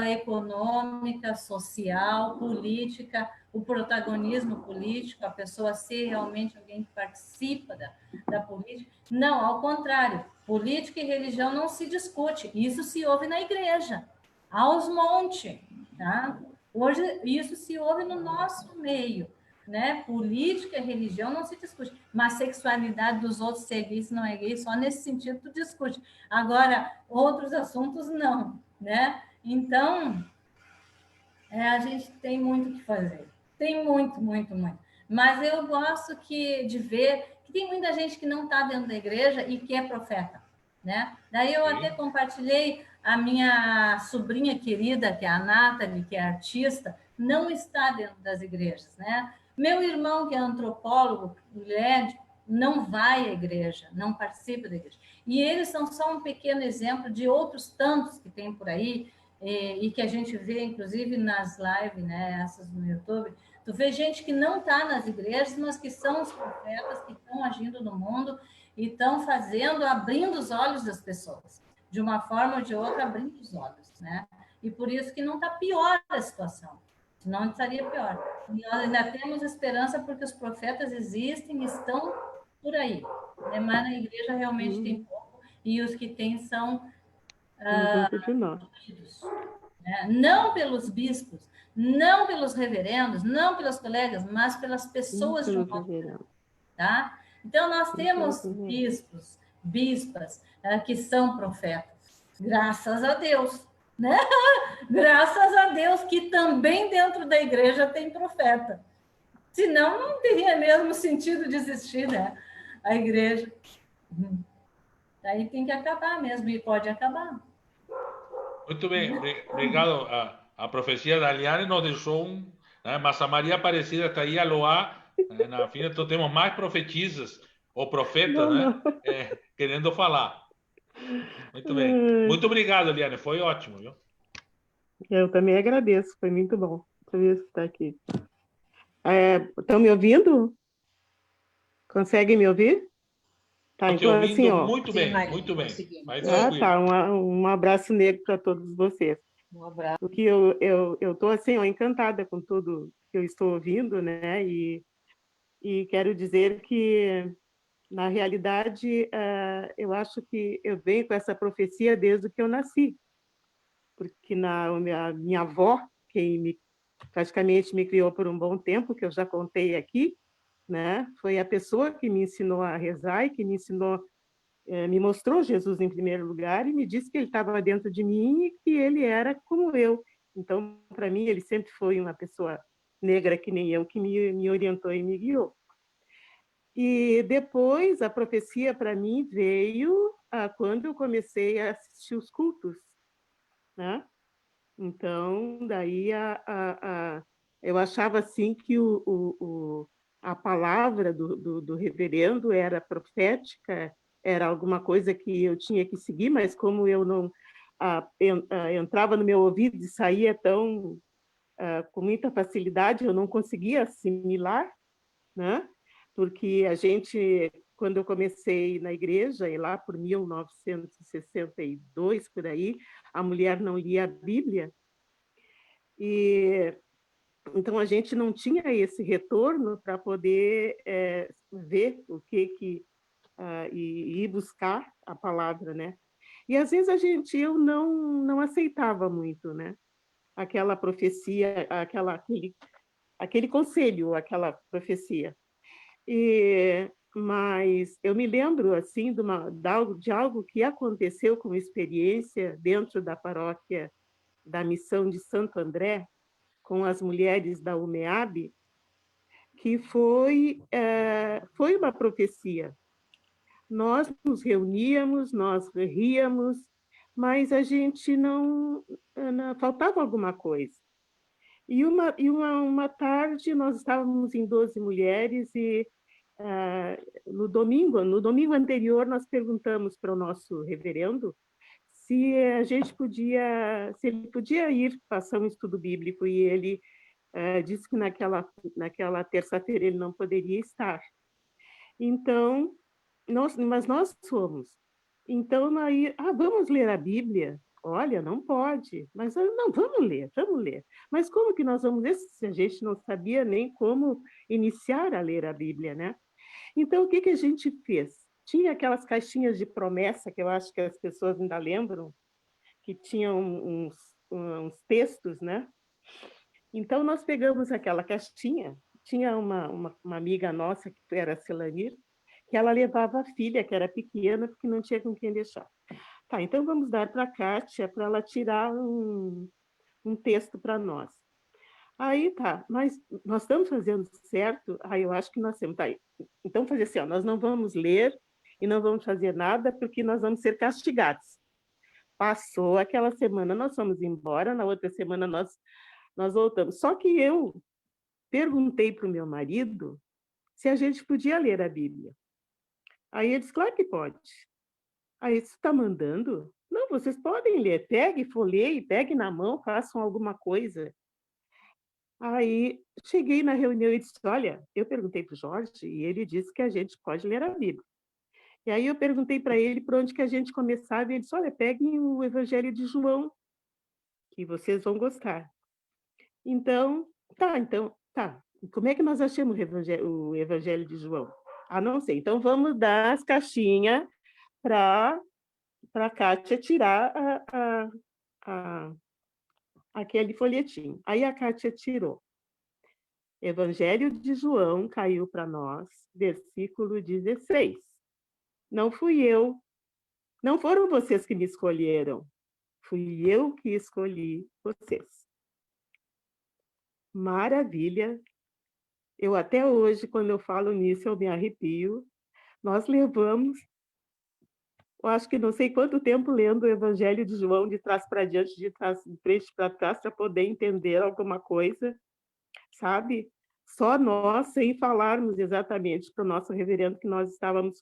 econômica, social, política, o protagonismo político, a pessoa ser realmente alguém que participa da política. Não, ao contrário, política e religião não se discute, isso se ouve na igreja, aos montes, tá? Hoje, isso se ouve no nosso meio, né? Política e religião não se discute, mas sexualidade dos outros, se é gay, se não é gay, só nesse sentido tu discute. Agora, outros assuntos não, né? Então, a gente tem muito o que fazer. Tem muito, muito, muito. Mas eu gosto de ver que tem muita gente que não está dentro da igreja e que é profeta, né? Daí eu até compartilhei, a minha sobrinha querida, que é a Nathalie, que é artista, não está dentro das igrejas, né? Meu irmão, que é antropólogo, não vai à igreja, não participa da igreja. E eles são só um pequeno exemplo de outros tantos que tem por aí, e que a gente vê, inclusive, nas lives, né, essas no YouTube. Tu vê gente que não está nas igrejas, mas que são os profetas que estão agindo no mundo e estão abrindo os olhos das pessoas, de uma forma ou de outra, abrindo os olhos, né? E por isso que não está pior a situação, senão estaria pior. E nós ainda temos esperança porque os profetas existem e estão por aí, né? Mas na igreja realmente tem pouco, e os que tem são né? Não pelos bispos, não pelos reverendos, não pelos colegas, mas pelas pessoas de um modo, tá? Então, nós temos bispos, bispas, que são profetas, graças a Deus, né? Graças a Deus que também dentro da igreja tem profeta. Senão, não teria mesmo sentido de existir, né? A igreja. Daí tem que acabar mesmo, e pode acabar. Muito bem, obrigado. A profecia da Liane nos deixou né, mas a Maria Aparecida está aí a loar, na fim, então temos mais profetisas ou profetas, né, querendo falar. Muito bem. Muito obrigado, Liane, foi ótimo, viu? Eu também agradeço, foi muito bom. Deixa eu ver se está aqui. Estão me ouvindo? Conseguem me ouvir? Tá, Estou te então assim, ouvindo ó. muito Sim, bem, Magda, muito bem. conseguimos. Vai Ah, tranquilo. tá. Um abraço negro para todos vocês. Um abraço. Porque eu tô assim, ó, encantada com tudo que eu estou ouvindo, né? E quero dizer que, na realidade, eu acho que eu venho com essa profecia desde que eu nasci. Porque a minha avó, praticamente me criou por um bom tempo, que eu já contei aqui, né? Foi a pessoa que me ensinou a rezar e que me ensinou, me mostrou Jesus em primeiro lugar e me disse que ele estava dentro de mim e que ele era como eu. Então, para mim, ele sempre foi uma pessoa negra que nem eu, que me orientou e me guiou. E depois, a profecia para mim veio quando eu comecei a assistir os cultos, né? Então, daí eu achava assim que a palavra do reverendo era profética, era alguma coisa que eu tinha que seguir, mas como eu não entrava no meu ouvido e saía com muita facilidade, eu não conseguia assimilar, né? Porque a gente, quando eu comecei na igreja, e lá por 1962, por aí, a mulher não lia a Bíblia, e então a gente não tinha esse retorno para poder ver o que e ir buscar a palavra, né? E às vezes eu não aceitava muito, né? Aquela profecia, aquele conselho, aquela profecia. Mas eu me lembro assim de algo que aconteceu como experiência dentro da paróquia da Missão de Santo André, com as mulheres da UMEAB, que foi uma profecia. Nós nos reuníamos, nós ríamos, mas a gente não faltava alguma coisa. E uma tarde nós estávamos em 12 mulheres e no domingo anterior nós perguntamos para o nosso reverendo se ele podia ir passar um estudo bíblico, e ele disse que naquela terça-feira ele não poderia estar. Então, mas nós fomos. Então, aí, vamos ler a Bíblia? Olha, não pode. Mas não, vamos ler, vamos ler. Mas como que nós vamos ler se a gente não sabia nem como iniciar a ler a Bíblia, né? Então, o que a gente fez? Tinha aquelas caixinhas de promessa, que eu acho que as pessoas ainda lembram, que tinham uns textos, né? Então, nós pegamos aquela caixinha, tinha uma amiga nossa, que era a Celanir, que ela levava a filha, que era pequena, porque não tinha com quem deixar. Tá, então vamos dar para a Kátia, para ela tirar um texto para nós. Aí tá, mas nós estamos fazendo certo? Eu acho que nós temos. Tá, então, fazer assim, ó, nós não vamos ler e não vamos fazer nada, porque nós vamos ser castigados. Passou aquela semana, nós fomos embora, na outra semana nós voltamos. Só que eu perguntei para o meu marido se a gente podia ler a Bíblia. Aí ele disse, claro que pode. Aí você está mandando? Não, vocês podem ler. Pegue, folheie, pegue na mão, façam alguma coisa. Aí cheguei na reunião e disse, olha, eu perguntei para o Jorge e ele disse que a gente pode ler a Bíblia. E aí eu perguntei para ele por onde que a gente começava e ele disse, olha, peguem o Evangelho de João, que vocês vão gostar. Então, tá. Como é que nós achamos o Evangelho de João? Não sei. Então, vamos dar as caixinhas para a Kátia tirar aquele folhetim. Aí a Kátia tirou. Evangelho de João caiu para nós, versículo 16. Não fui eu, não foram vocês que me escolheram, fui eu que escolhi vocês. Maravilha! Eu até hoje, quando eu falo nisso, eu me arrepio. Nós levamos, eu acho que não sei quanto tempo lendo o Evangelho de João de trás para diante, de frente para trás, para poder entender alguma coisa, sabe? Só nós, sem falarmos exatamente para o nosso reverendo que nós estávamos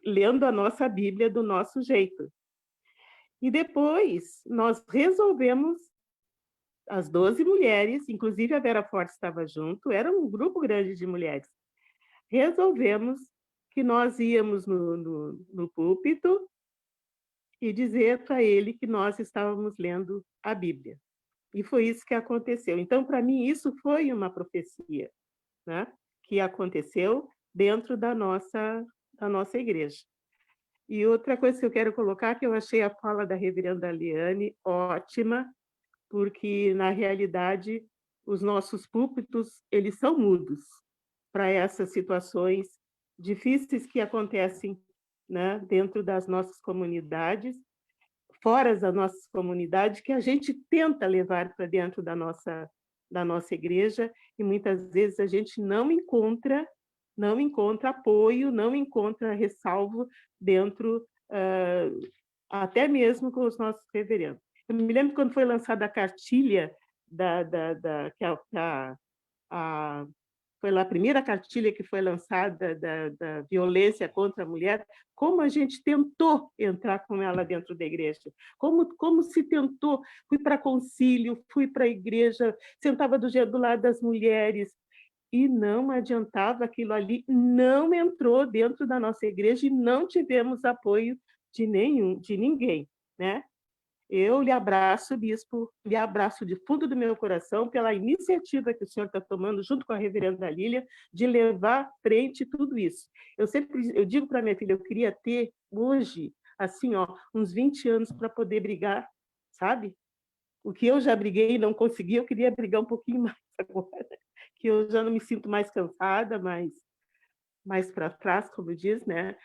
lendo a nossa Bíblia do nosso jeito. E depois nós resolvemos, as 12 mulheres, inclusive a Vera Forte estava junto, era um grupo grande de mulheres, resolvemos que nós íamos no púlpito e dizer para ele que nós estávamos lendo a Bíblia. E foi isso que aconteceu. Então, para mim, isso foi uma profecia, né? Que aconteceu dentro da nossa igreja. E outra coisa que eu quero colocar, que eu achei a fala da reverenda Liane ótima, porque, na realidade, os nossos púlpitos, eles são mudos para essas situações difíceis que acontecem, né, dentro das nossas comunidades, fora das nossas comunidades, que a gente tenta levar para dentro da nossa igreja, e muitas vezes a gente não encontra apoio, não encontra ressalvo dentro, até mesmo com os nossos reverendos. Eu me lembro quando foi lançada a cartilha foi lá a primeira cartilha que foi lançada da violência contra a mulher, como a gente tentou entrar com ela dentro da igreja, como se tentou, fui para concílio, fui para a igreja, sentava do lado das mulheres, e não adiantava, aquilo ali não entrou dentro da nossa igreja e não tivemos apoio de ninguém, né? Eu lhe abraço, bispo, lhe abraço de fundo do meu coração pela iniciativa que o senhor está tomando, junto com a reverenda Lília, de levar à frente tudo isso. Eu digo para minha filha, eu queria ter hoje, assim, uns 20 anos para poder brigar, sabe? O que eu já briguei e não consegui, eu queria brigar um pouquinho mais agora, que eu já não me sinto mais cansada, mais para trás, como diz, né?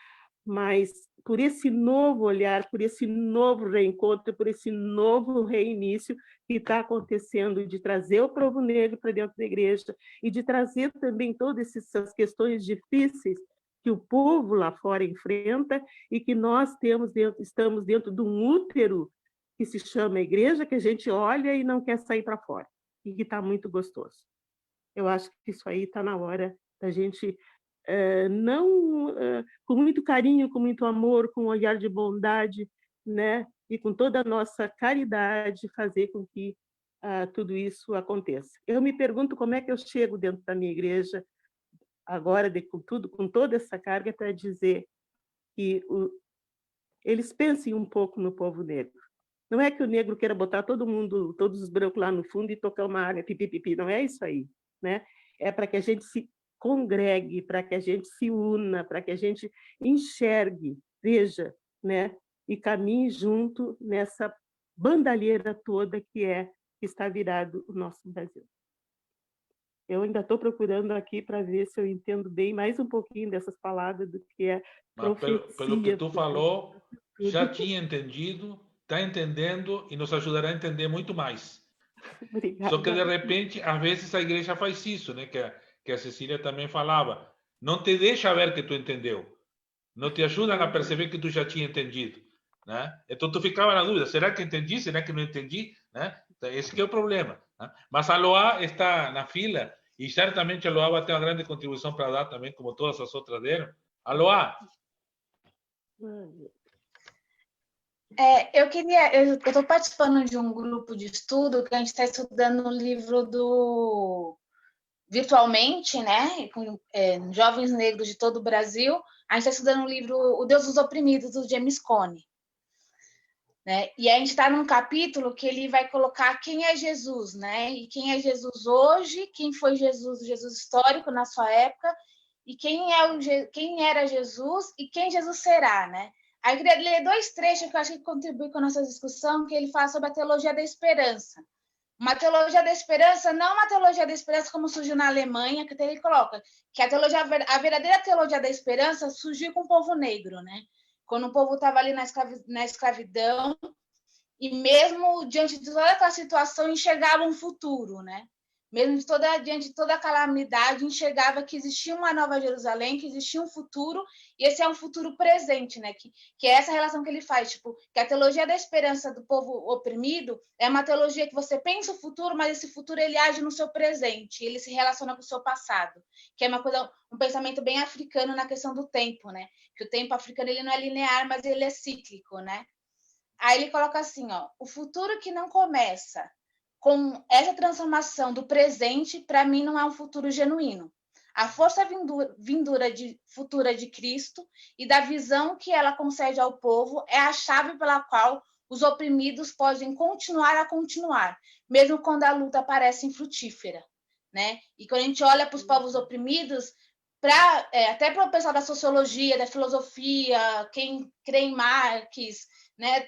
Mas por esse novo olhar, por esse novo reencontro, por esse novo reinício que está acontecendo, de trazer o povo negro para dentro da igreja e de trazer também todas essas questões difíceis que o povo lá fora enfrenta e que nós estamos dentro de um útero que se chama igreja, que a gente olha e não quer sair para fora, e que está muito gostoso. Eu acho que isso aí está na hora da gente, com muito carinho, com muito amor, com um olhar de bondade, né? E com toda a nossa caridade, fazer com que tudo isso aconteça. Eu me pergunto como é que eu chego dentro da minha igreja, agora, com toda essa carga, para dizer que eles pensem um pouco no povo negro. Não é que o negro queira botar todos os brancos lá no fundo e tocar uma área, pipi, não é isso aí, né? É para que a gente se congregue, para que a gente se una, para que a gente enxergue, veja, né? E caminhe junto nessa bandalheira toda que está virado o nosso Brasil. Eu ainda estou procurando aqui para ver se eu entendo bem mais um pouquinho dessas palavras do que é profecia. Pelo que tu falou, já tinha entendido, está entendendo e nos ajudará a entender muito mais. Obrigada. Só que, de repente, às vezes a igreja faz isso, né? Que a Cecília também falava. Não te deixa ver que tu entendeu. Não te ajudam a perceber que tu já tinha entendido, né? Então, tu ficava na dúvida. Será que entendi? Será que não entendi? Né? Esse que é o problema. Né? Mas a Loá está na fila e, certamente, a Loá vai ter uma grande contribuição para dar também, como todas as outras deram. A Loá. Eu estou participando de um grupo de estudo que a gente está estudando o livro virtualmente, né, com jovens negros de todo o Brasil. A gente está estudando o livro O Deus dos Oprimidos, do James Cone. Né? E a gente está num capítulo que ele vai colocar quem é Jesus, né? E quem é Jesus hoje, quem foi Jesus, o Jesus histórico na sua época, e quem era Jesus e quem Jesus será, né? Aí eu queria ler 2 trechos que eu acho que contribuem com a nossa discussão, que ele fala sobre a teologia da esperança. Uma teologia da esperança, não uma teologia da esperança como surgiu na Alemanha, que ele coloca que a verdadeira teologia da esperança surgiu com o povo negro, né? Quando o povo estava ali na escravidão, e mesmo diante de toda aquela situação, enxergava um futuro, né? Mesmo diante de toda a calamidade, enxergava que existia uma nova Jerusalém, que existia um futuro, e esse é um futuro presente, né? Que é essa relação que ele faz, tipo, que a teologia da esperança do povo oprimido é uma teologia que você pensa o futuro, mas esse futuro ele age no seu presente, ele se relaciona com o seu passado, que é um pensamento bem africano na questão do tempo, né? Que o tempo africano ele não é linear, mas ele é cíclico, né? Aí ele coloca assim, o futuro que não começa com essa transformação do presente, para mim, não é um futuro genuíno. a força futura de Cristo e da visão que ela concede ao povo é a chave pela qual os oprimidos podem continuar, mesmo quando a luta parece infrutífera, né? E quando a gente olha para os povos oprimidos, até para o pessoal da sociologia, da filosofia, quem crê em Marx, né?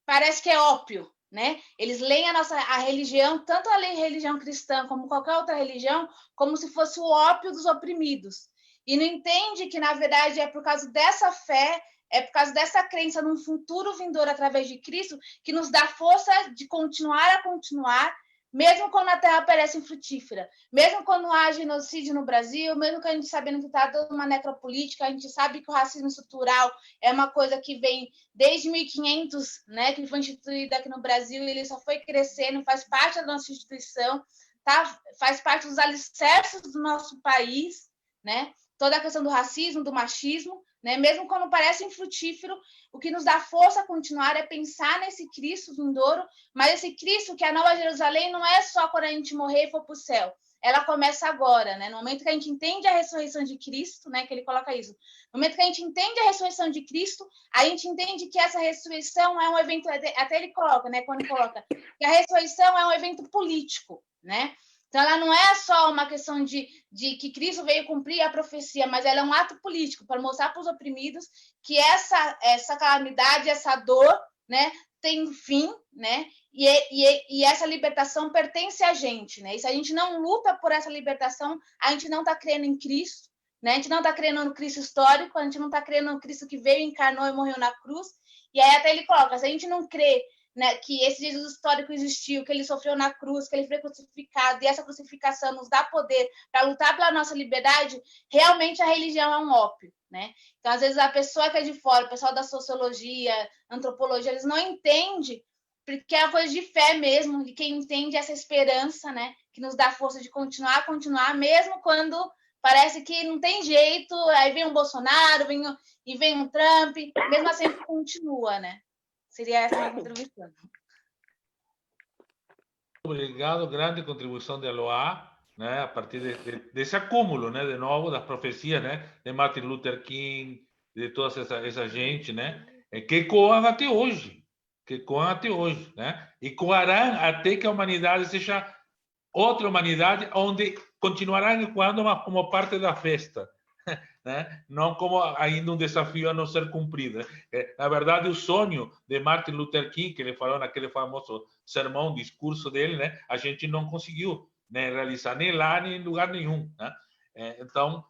Parece que é ópio, né? Eles leem a religião, tanto a religião cristã como qualquer outra religião, como se fosse o ópio dos oprimidos. E não entende que, na verdade, é por causa dessa fé, é por causa dessa crença num futuro vindouro através de Cristo que nos dá força de continuar, mesmo quando a terra parece infrutífera, mesmo quando há genocídio no Brasil, mesmo que a gente sabendo que está dando uma necropolítica, a gente sabe que o racismo estrutural é uma coisa que vem desde 1500, né, que foi instituída aqui no Brasil, e ele só foi crescendo, faz parte da nossa instituição, tá? Faz parte dos alicerces do nosso país, né? Toda a questão do racismo, do machismo, né? Mesmo quando parece infrutífero, o que nos dá força a continuar é pensar nesse Cristo vindouro, mas esse Cristo, que é a Nova Jerusalém, não é só quando a gente morrer e for para o céu. Ela começa agora, né? No momento que a gente entende a ressurreição de Cristo, né? Que ele coloca isso. No momento que a gente entende a ressurreição de Cristo, a gente entende que essa ressurreição é um evento, até ele coloca, né? Quando coloca que a ressurreição é um evento político, né? Então, ela não é só uma questão de que Cristo veio cumprir a profecia, mas ela é um ato político para mostrar para os oprimidos que essa calamidade, essa dor, né, tem fim, né? E essa libertação pertence a gente, né? E se a gente não luta por essa libertação, a gente não está crendo em Cristo, né? A gente não está crendo no Cristo histórico, a gente não está crendo no Cristo que veio, encarnou e morreu na cruz. E aí até ele coloca, se a gente não crê, né, que esse Jesus histórico existiu, que ele sofreu na cruz, que ele foi crucificado, e essa crucificação nos dá poder para lutar pela nossa liberdade, realmente a religião é um ópio, né? Então, às vezes, a pessoa que é de fora, o pessoal da sociologia, antropologia, eles não entendem, porque é uma coisa de fé mesmo, de quem entende essa esperança, né, que nos dá força de continuar, mesmo quando parece que não tem jeito, aí vem um Bolsonaro, vem um Trump, mesmo assim continua, né? Seria essa a minha contribuição. Obrigado, grande contribuição de Eloá, né, a partir desse acúmulo, né, de novo, das profecias, né, de Martin Luther King, de toda essa gente, né, que ecoam até hoje, né, e ecoarão até que a humanidade seja outra humanidade, onde continuarão ecoando, mas como parte da festa, né? Não como ainda um desafio a não ser cumprido. Na verdade, o sonho de Martin Luther King, que ele falou naquele famoso sermão, discurso dele, né? A gente não conseguiu, né, realizar nem lá, nem em lugar nenhum, né? Então,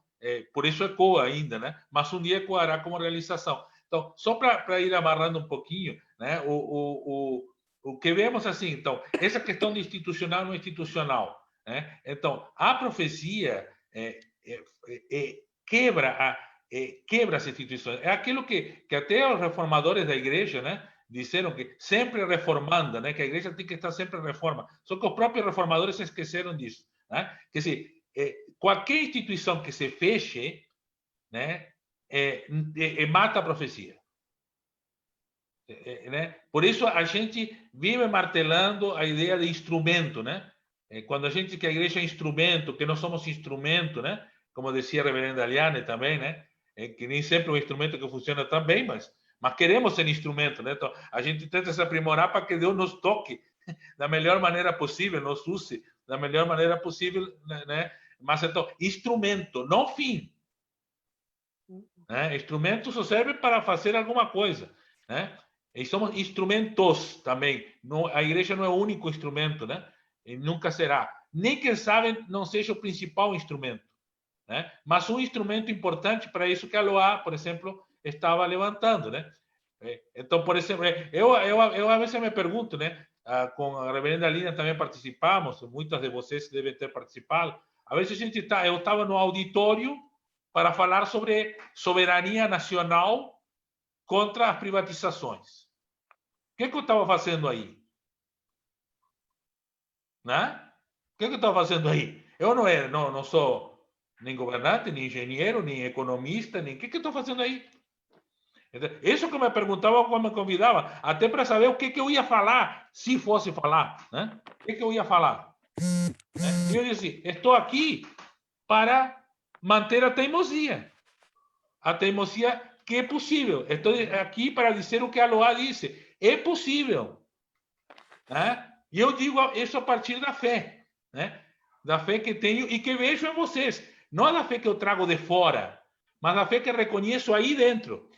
por isso ecoa ainda, né? Mas um dia ecoará como realização. Então, só para ir amarrando um pouquinho, né? O que vemos assim, então, essa questão de institucional não institucional, né? Então, a profecia quebra as instituições. É aquilo que até os reformadores da igreja, né, disseram que sempre reformando, né, que a igreja tem que estar sempre em reforma. Só que os próprios reformadores se esqueceram disso, né? Que se qualquer instituição que se feche, né, mata a profecia. Né? Por isso a gente vive martelando a ideia de instrumento, né? Quando a gente diz que a igreja é instrumento, que nós somos instrumento, né? Como dizia a reverenda Aliane também, né? Que nem sempre é um instrumento que funciona tão bem, mas queremos ser instrumento, né? Então, a gente tenta se aprimorar para que Deus nos toque da melhor maneira possível, nos use da melhor maneira possível, né? Mas então, instrumento, não fim. Né? Instrumento só serve para fazer alguma coisa, né? E somos instrumentos também. Não, a igreja não é o único instrumento, né? E nunca será. Nem, quem sabe, não seja o principal instrumento, né? Mas um instrumento importante para isso que a Loá, por exemplo, estava levantando, né? Então, por exemplo, eu às vezes me pergunto, né? Com a reverenda Lina também participamos, muitas de vocês devem ter participado. Às vezes eu estava no auditório para falar sobre soberania nacional contra as privatizações. O que eu estava fazendo aí? Né? O que eu estava fazendo aí? Eu não sou nem governante, nem engenheiro, nem economista, nem... O que eu estou fazendo aí? Isso que eu me perguntava quando me convidava, até para saber o que eu ia falar, se fosse falar, né? O que eu ia falar? E eu disse, estou aqui para manter a teimosia. A teimosia que é possível. Estou aqui para dizer o que a Loá disse. É possível. Né? E eu digo isso a partir da fé. Né? Da fé que tenho e que vejo em vocês. Não da fé que eu trago de fora, mas da fé que reconheço aí dentro.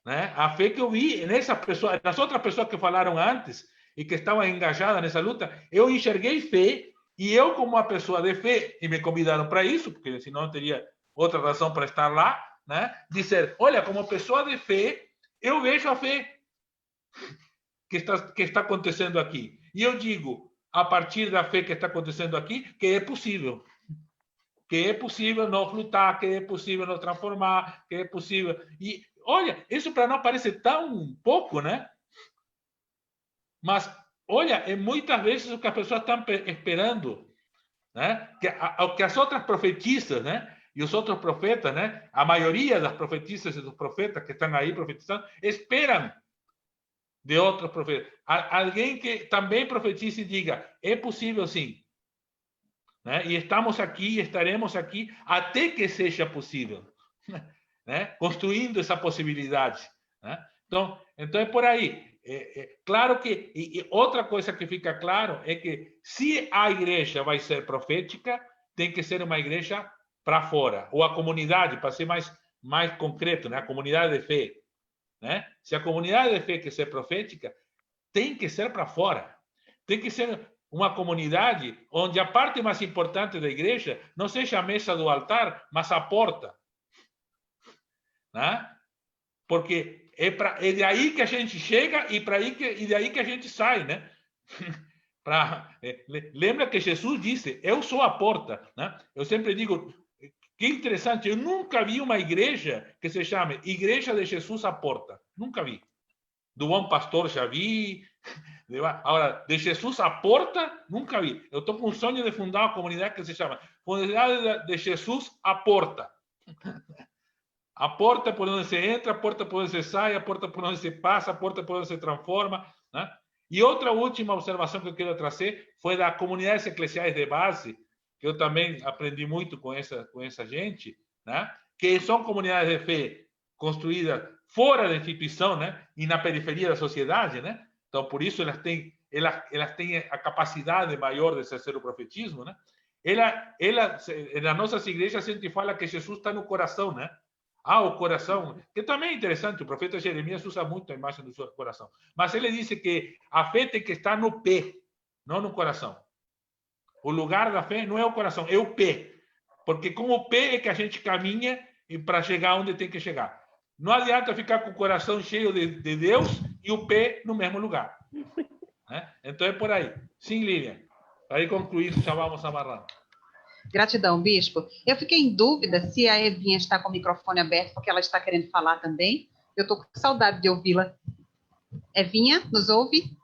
Né? A fé que eu vi nessa pessoa, nas outras pessoas que falaram antes e que estavam engajadas nessa luta, eu enxerguei fé e eu, como uma pessoa de fé, e me convidaram para isso, porque senão eu teria outra razão para estar lá, né? Dizer, olha, como pessoa de fé, eu vejo a fé que está acontecendo aqui. E eu digo, a partir da fé que está acontecendo aqui, que é possível. Que é possível nós lutar, que é possível nós transformar, que é possível... E, olha, isso para nós parece tão pouco, né? Mas, olha, é muitas vezes o que as pessoas estão esperando, né? Que as outras profetisas, né? E os outros profetas, né? A maioria das profetisas e dos profetas que estão aí profetizando, esperam de outros profetas. Alguém que também profetize e diga, é possível sim. Né? E estamos aqui e estaremos aqui até que seja possível. Né? Construindo essa possibilidade. Né? Então é por aí. Claro que... E outra coisa que fica claro é que se a igreja vai ser profética, tem que ser uma igreja para fora. Ou a comunidade, para ser mais concreto, né? A comunidade de fé. Né? Se a comunidade de fé quer ser profética, tem que ser para fora. Tem que ser uma comunidade onde a parte mais importante da igreja não seja a mesa do altar, mas a porta. Né? Porque é de aí que a gente chega e de aí que a gente sai. Né? Lembra que Jesus disse, eu sou a porta. Né? Eu sempre digo, que interessante, eu nunca vi uma igreja que se chame Igreja de Jesus à Porta. Nunca vi. Do Bom Pastor já vi. Agora, de Jesus à Porta, nunca vi. Eu estou com um sonho de fundar uma comunidade que se chama Comunidade de Jesus à Porta. A porta por onde se entra, a porta por onde se sai, a porta por onde se passa, a porta por onde se transforma. Né? E outra última observação que eu quero trazer foi das comunidades eclesiais de base, que eu também aprendi muito com essa gente, né? Que são comunidades de fé construídas fora da instituição, né? E na periferia da sociedade, né? Então, por isso elas têm a capacidade maior de exercer o profetismo, né? Nas nossas igrejas a gente fala que Jesus está no coração, né? O coração, que também é interessante, o profeta Jeremias usa muito a imagem do seu coração. Mas ele disse que a fé tem que estar no pé, não no coração. O lugar da fé não é o coração, é o pé. Porque com o pé é que a gente caminha para chegar onde tem que chegar. Não adianta ficar com o coração cheio de Deus e o pé no mesmo lugar. Né? Então é por aí. Sim, Lilian. Para concluir, já vamos amarrando. Gratidão, Bispo. Eu fiquei em dúvida se a Evinha está com o microfone aberto, porque ela está querendo falar também. Eu estou com saudade de ouvi-la. Evinha, nos ouve?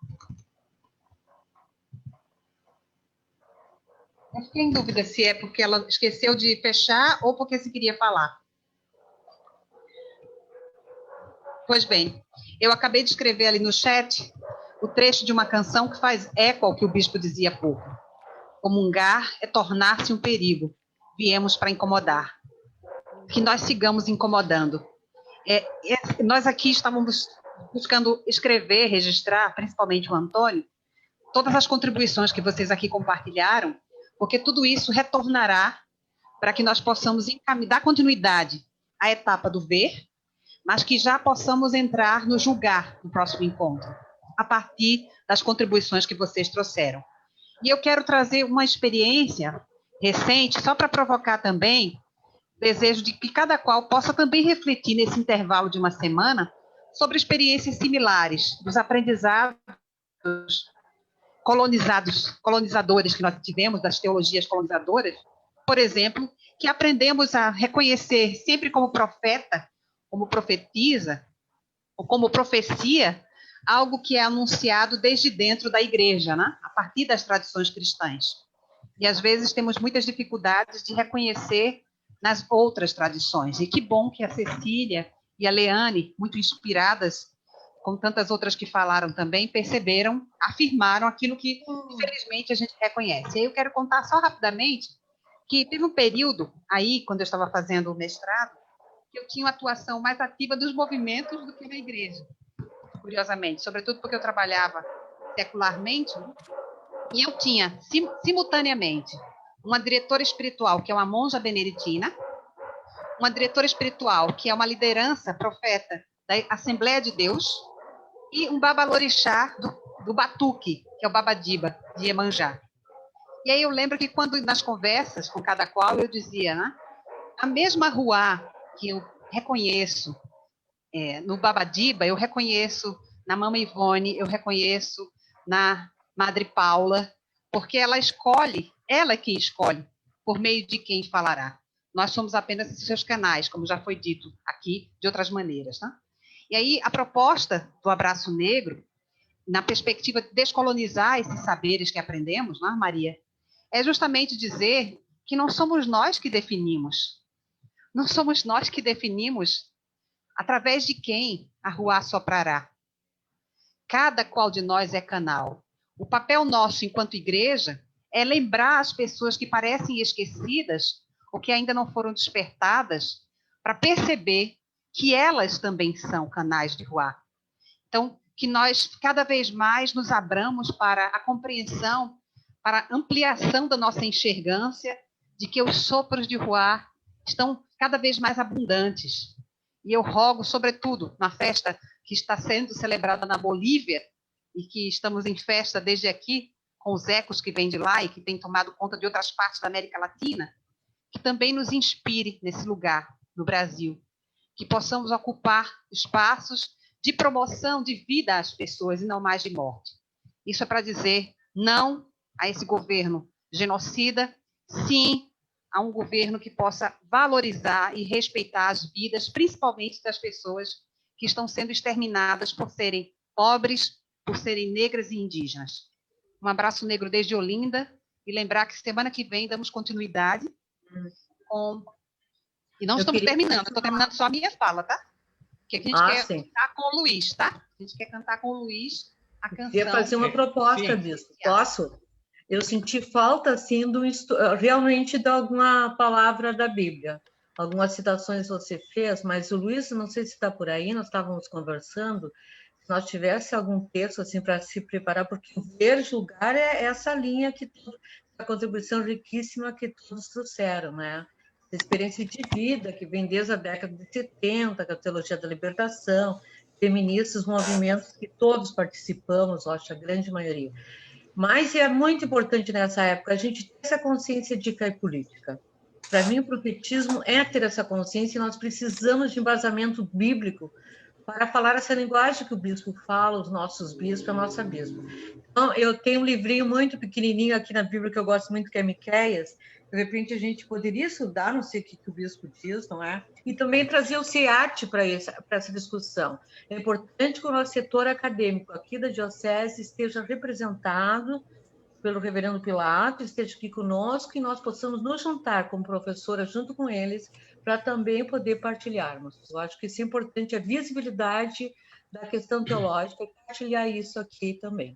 Eu fiquei em dúvida se é porque ela esqueceu de fechar ou porque se queria falar. Pois bem, eu acabei de escrever ali no chat o trecho de uma canção que faz eco ao que o bispo dizia há pouco. Comungar é tornar-se um perigo. Viemos para incomodar. Que nós sigamos incomodando. Nós aqui estávamos buscando escrever, registrar, principalmente o Antônio, todas as contribuições que vocês aqui compartilharam, porque tudo isso retornará para que nós possamos dar continuidade à etapa do ver, mas que já possamos entrar no julgar no próximo encontro, a partir das contribuições que vocês trouxeram. E eu quero trazer uma experiência recente, só para provocar também o desejo de que cada qual possa também refletir nesse intervalo de uma semana sobre experiências similares, dos aprendizados colonizadores que nós tivemos, das teologias colonizadoras, por exemplo, que aprendemos a reconhecer sempre como profeta, como profetisa, ou como profecia, algo que é anunciado desde dentro da igreja, né? A partir das tradições cristãs. E, às vezes, temos muitas dificuldades de reconhecer nas outras tradições. E que bom que a Cecília e a Leane, muito inspiradas, como tantas outras que falaram também, perceberam, afirmaram aquilo que, infelizmente, a gente reconhece. E aí eu quero contar só rapidamente que teve um período aí, quando eu estava fazendo o mestrado, que eu tinha uma atuação mais ativa dos movimentos do que na igreja, curiosamente, sobretudo porque eu trabalhava secularmente, né? E eu tinha, simultaneamente, uma diretora espiritual, que é uma monja beneditina, uma diretora espiritual, que é uma liderança profeta da Assembleia de Deus, e um babalorixá do Batuque, que é o Babadiba, de Iemanjá. E aí eu lembro que quando, nas conversas com cada qual, eu dizia, né, a mesma Ruá que eu reconheço no Babadiba, eu reconheço na Mama Ivone, eu reconheço na Madre Paula, porque ela que escolhe por meio de quem falará. Nós somos apenas seus canais, como já foi dito aqui, de outras maneiras. Né? E aí, a proposta do Abraço Negro, na perspectiva de descolonizar esses saberes que aprendemos, não é, Maria? É justamente dizer que não somos nós que definimos. Não somos nós que definimos através de quem a Ruá soprará. Cada qual de nós é canal. O papel nosso, enquanto igreja, é lembrar as pessoas que parecem esquecidas ou que ainda não foram despertadas para perceber que elas também são canais de Ruá. Então, que nós cada vez mais nos abramos para a compreensão, para a ampliação da nossa enxergância de que os sopros de Ruá estão cada vez mais abundantes. E eu rogo, sobretudo, na festa que está sendo celebrada na Bolívia, e que estamos em festa desde aqui, com os ecos que vêm de lá e que têm tomado conta de outras partes da América Latina, que também nos inspire nesse lugar, no Brasil, que possamos ocupar espaços de promoção de vida às pessoas e não mais de morte. Isso é para dizer não a esse governo genocida, sim a um governo que possa valorizar e respeitar as vidas, principalmente das pessoas que estão sendo exterminadas por serem pobres, por serem negras e indígenas. Um abraço negro desde Olinda, e lembrar que semana que vem damos continuidade com... E não estamos terminando, eu estou terminando só a minha fala, tá? Porque a gente quer cantar com o Luiz, tá? A gente quer cantar com o Luiz a canção. Eu queria fazer uma proposta disso. Posso? Eu senti falta, assim, realmente de alguma palavra da Bíblia. Algumas citações você fez, mas o Luiz, não sei se está por aí, nós estávamos conversando, se nós tivesse algum texto assim para se preparar, porque o ver julgar é essa linha que a contribuição riquíssima que todos trouxeram, né? A experiência de vida que vem desde a década de 70, com a teologia da libertação, feministas, movimentos que todos participamos, eu acho a grande maioria. Mas é muito importante nessa época a gente ter essa consciência de fé política. Para mim, o profetismo é ter essa consciência e nós precisamos de embasamento bíblico para falar essa linguagem que o bispo fala, os nossos bispos, a nossa bispa. Então, eu tenho um livrinho muito pequenininho aqui na Bíblia que eu gosto muito, que é Miqueias. De repente, a gente poderia estudar, não sei o que o bispo diz, não é? E também trazer o SEAT para essa discussão. É importante que o nosso setor acadêmico aqui da Diocese esteja representado pelo reverendo Pilatos, esteja aqui conosco e nós possamos nos juntar como professora junto com eles para também poder partilharmos. Eu acho que isso é importante, a visibilidade da questão teológica e partilhar isso aqui também.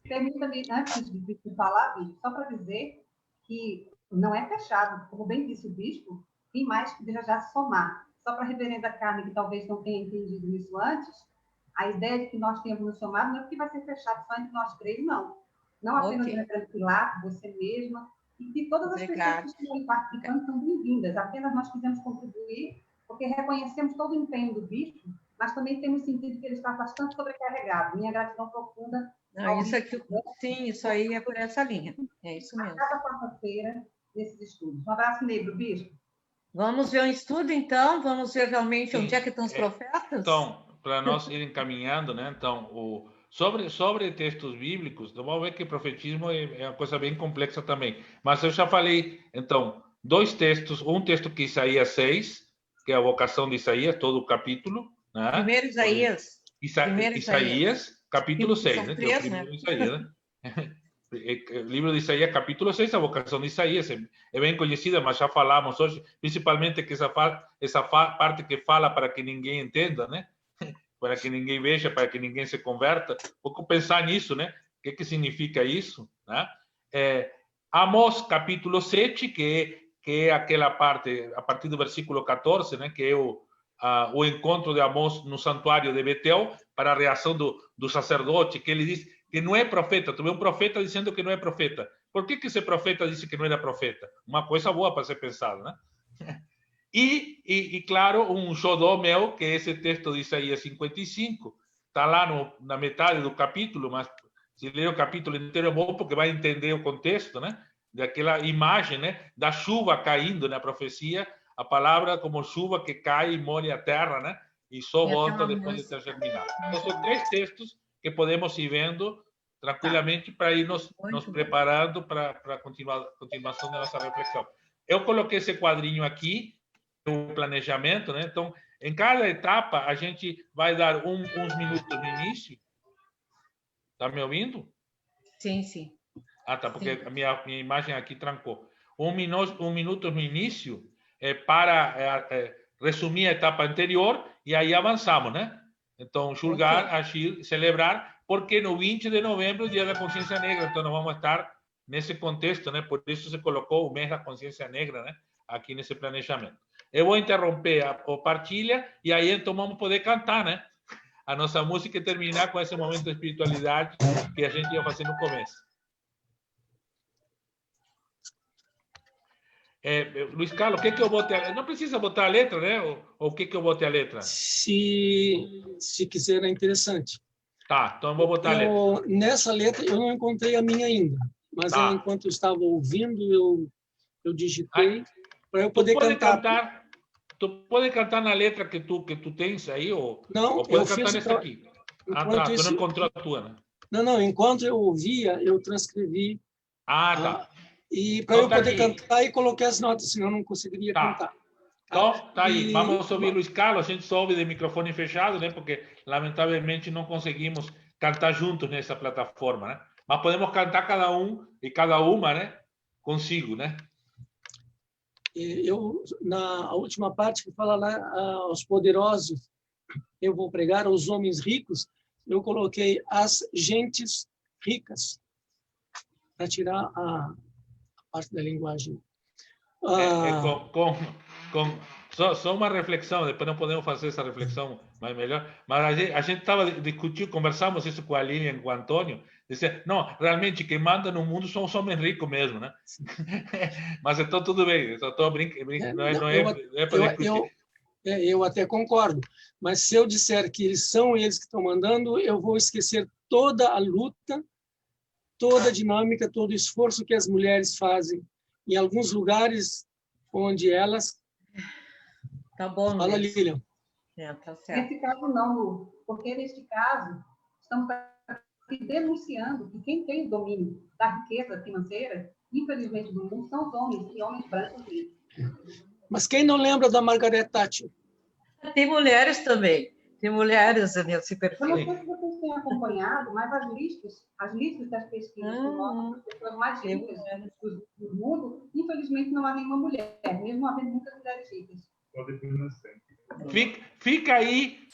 Permita-me, antes de falar, bispo, só para dizer que não é fechado, como bem disse o bispo, tem mais que já se somar. Só para a reverenda Carmen, que talvez não tenha entendido isso antes, a ideia de que nós tenhamos nos somado não é porque vai ser fechado só entre nós três, não. Não apenas o reverendo Pilato, você mesma, e que todas as pessoas que estão participando são bem-vindas. Apenas nós quisemos contribuir, porque reconhecemos todo o empenho do bispo, mas também temos sentido que ele está bastante sobrecarregado. Minha gratidão profunda. Isso aqui, sim, isso aí é por essa linha. É isso mesmo. A cada quarta-feira, nesses estudos. Um abraço negro, bispo. Vamos ver um estudo, então? Vamos ver realmente onde é que estão os profetas? Então, para nós ir encaminhando, né? Então, sobre textos bíblicos, vamos ver que o profetismo é uma coisa bem complexa também. Mas eu já falei, então, dois textos. Um texto que é Isaías 6, que é a vocação de Isaías, todo o capítulo. Né? Primeiro Isaías. Isaías, capítulo 6. Né? Três, né? Isaías, né? O livro de Isaías, capítulo 6, a vocação de Isaías, é bem conhecida, mas já falamos hoje, principalmente que essa parte que fala para que ninguém entenda, né? Para que ninguém veja, para que ninguém se converta. Pouco pensar nisso, né? O que significa isso? Né? Amós, capítulo 7, que é aquela parte, a partir do versículo 14, né, que é o encontro de Amós no santuário de Betel, para a reação do sacerdote, que ele diz que não é profeta. Tu vê um profeta dizendo que não é profeta. Por que esse profeta disse que não era profeta? Uma coisa boa para ser pensada, né? E claro, um xodó meu, que é esse texto de Isaías 55, está lá na metade do capítulo, mas se ler o capítulo inteiro é bom porque vai entender o contexto, né? Daquela imagem, né? Da chuva caindo na profecia, a palavra como chuva que cai e molha a terra, né? E só volta depois de ter germinado. Então, são 3 textos que podemos ir vendo tranquilamente para ir nos preparando para a continuação da nossa reflexão. Eu coloquei esse quadrinho aqui, o planejamento, né? Então, em cada etapa, a gente vai dar uns minutos no início. Está me ouvindo? Sim, sim. Ah, tá, porque a minha imagem aqui trancou. Um minuto no início para resumir a etapa anterior e aí avançamos, né? Então, julgar, agir, celebrar, porque no 20 de novembro é o Dia da Consciência Negra, então nós vamos estar nesse contexto, né? Por isso se colocou o mês da Consciência Negra, né? Aqui nesse planejamento. Eu vou interromper a partilha e aí então vamos poder cantar, né? A nossa música e terminar com esse momento de espiritualidade que a gente ia fazer no começo. Luiz Carlos, o que eu botei? Não precisa botar a letra, né? Ou o que eu botei a letra? Se quiser, é interessante. Tá, então eu vou botar a letra. Nessa letra, eu não encontrei a minha ainda. Mas enquanto eu estava ouvindo, eu digitei para eu poder cantar. Tu pode cantar na letra que tu tens aí? Não, ou pode cantar nessa aqui? Tu não encontrou a tua, né? Não. Enquanto eu ouvia, eu transcrevi. Tá. E para eu poder cantar e coloquei as notas, senão eu não conseguiria cantar. Então, tá aí. Vamos ouvir Luiz Carlos. A gente só ouve de microfone fechado, né? Porque, lamentavelmente, não conseguimos cantar juntos nessa plataforma, né? Mas podemos cantar cada um e cada uma, né? Consigo, né? Eu, na última parte que fala lá aos poderosos, eu vou pregar aos homens ricos, eu coloquei as gentes ricas, para tirar a parte da linguagem. Só uma reflexão, depois não podemos fazer essa reflexão mais melhor, mas a gente estava discutindo, conversamos isso com a Lilian e com o Antônio, disse, não, realmente quem manda no mundo são os homens ricos mesmo, né? Mas então tudo bem, só estou brincando, não é para discutir. Eu até concordo, mas se eu disser que são eles que estão mandando, eu vou esquecer toda a luta, toda a dinâmica, todo o esforço que as mulheres fazem em alguns lugares onde elas... Tá bom, fala, Lilian. Tá certo. Nesse caso não, Lu, porque neste caso estamos denunciando que quem tem o domínio da riqueza financeira, infelizmente do mundo, são os homens, e homens brancos ricos. Mas quem não lembra da Margaret Thatcher? Tem mulheres também. Tem mulheres nesse perfil. Eu não sei se vocês têm acompanhado, mas as listas das pesquisas que mostram as pessoas mais ricas do mundo, infelizmente não há nenhuma mulher, mesmo havendo muitas mulheres ricas. Fica aí.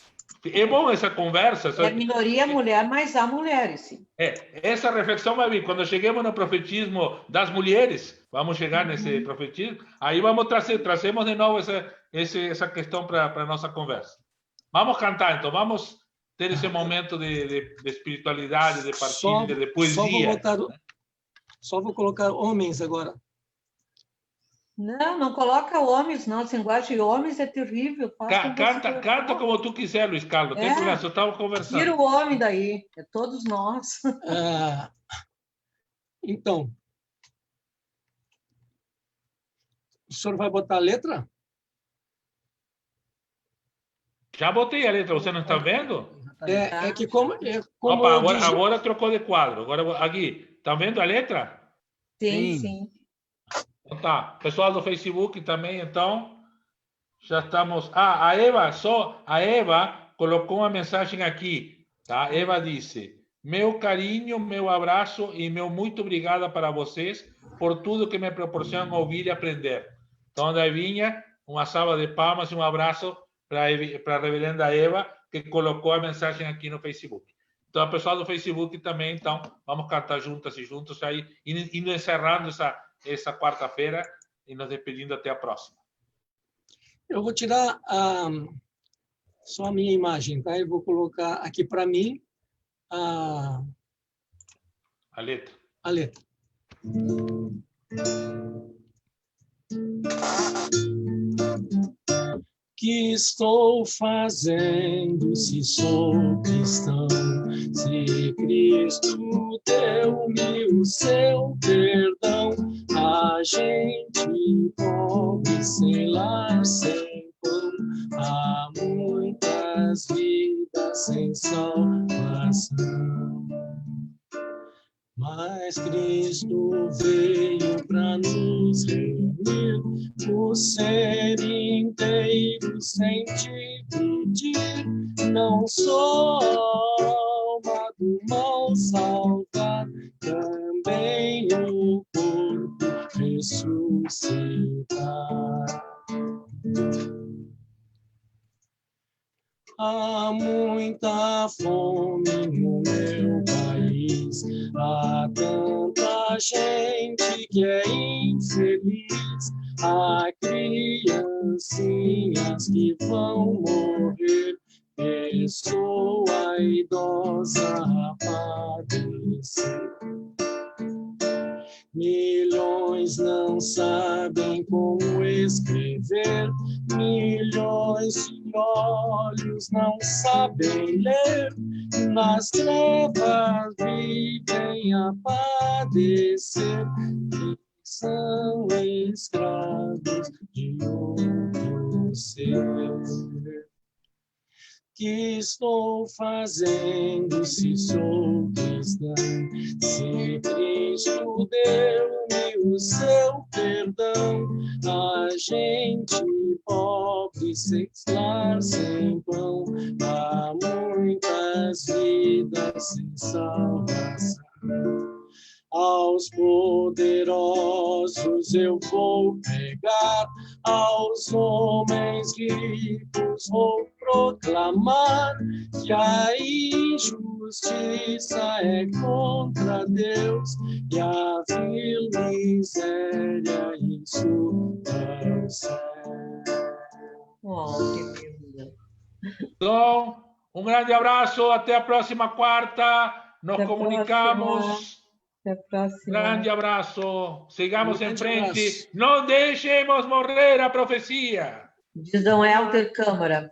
É bom essa conversa. É minoria mulher, mas há mulheres, sim. Essa reflexão vai vir. Quando cheguemos no profetismo das mulheres, vamos chegar nesse profetismo, aí vamos trazemos de novo essa questão para a nossa conversa. Vamos cantar, então. Vamos ter esse momento de espiritualidade, de partilha, de poesia. Só vou colocar homens agora. Não coloca homens, não. Essa linguagem de homens é terrível. Canta como tu quiser, Luiz Carlos. Tem problema, eu estava conversando. Tira o homem daí. É todos nós. Então, o senhor vai botar a letra? Já botei a letra, você não está vendo? É que como Opa, agora trocou de quadro. Agora, aqui, está vendo a letra? Sim. Então, tá. Pessoal do Facebook também, então, já estamos... a Eva colocou uma mensagem aqui, tá? Eva disse, meu carinho, meu abraço e meu muito obrigada para vocês por tudo que me proporcionam ouvir e aprender. Então, daí vinha uma salva de palmas e um abraço para a reverenda Eva, que colocou a mensagem aqui no Facebook. Então, o pessoal do Facebook também, então, vamos cantar juntas e juntos aí, indo encerrando essa quarta-feira e nos despedindo até a próxima. Eu vou tirar só a minha imagem, tá? Eu vou colocar aqui para mim a letra. A letra. Que estou fazendo se sou cristão? Se Cristo deu-me o seu perdão, a gente pobre sem lar, sem pão, há muitas vidas sem salvação. Mas Cristo veio para nos reunir, o ser inteiro sem dividir. Não só a alma do mal salvar, também o corpo ressuscitar. Há muita fome no meu país, há tanta gente que é infeliz, há criancinhas que vão morrer, pessoa idosa a padecer. Milhões não sabem como escrever, milhões de olhos não sabem ler, nas trevas vivem a padecer, e são escravos de outro ser. Que estou fazendo se sou cristão? Se Cristo deu-me o seu perdão, a gente pobre sem lar, sem pão, há muitas vidas sem salvação. Aos poderosos eu vou pregar, aos homens ricos vou proclamar que a injustiça é contra Deus e a vil miséria insulta o céu. Oh, que lindo. Então, um grande abraço, até a próxima quarta. Nos Até comunicamos. Até a próxima. Grande abraço. Sigamos em frente. Abraço. Não deixemos morrer a profecia. Diz Dom Helder Câmara.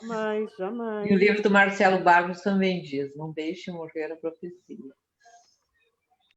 Jamais, jamais. E o livro do Marcelo Barros também diz: não deixe morrer a profecia.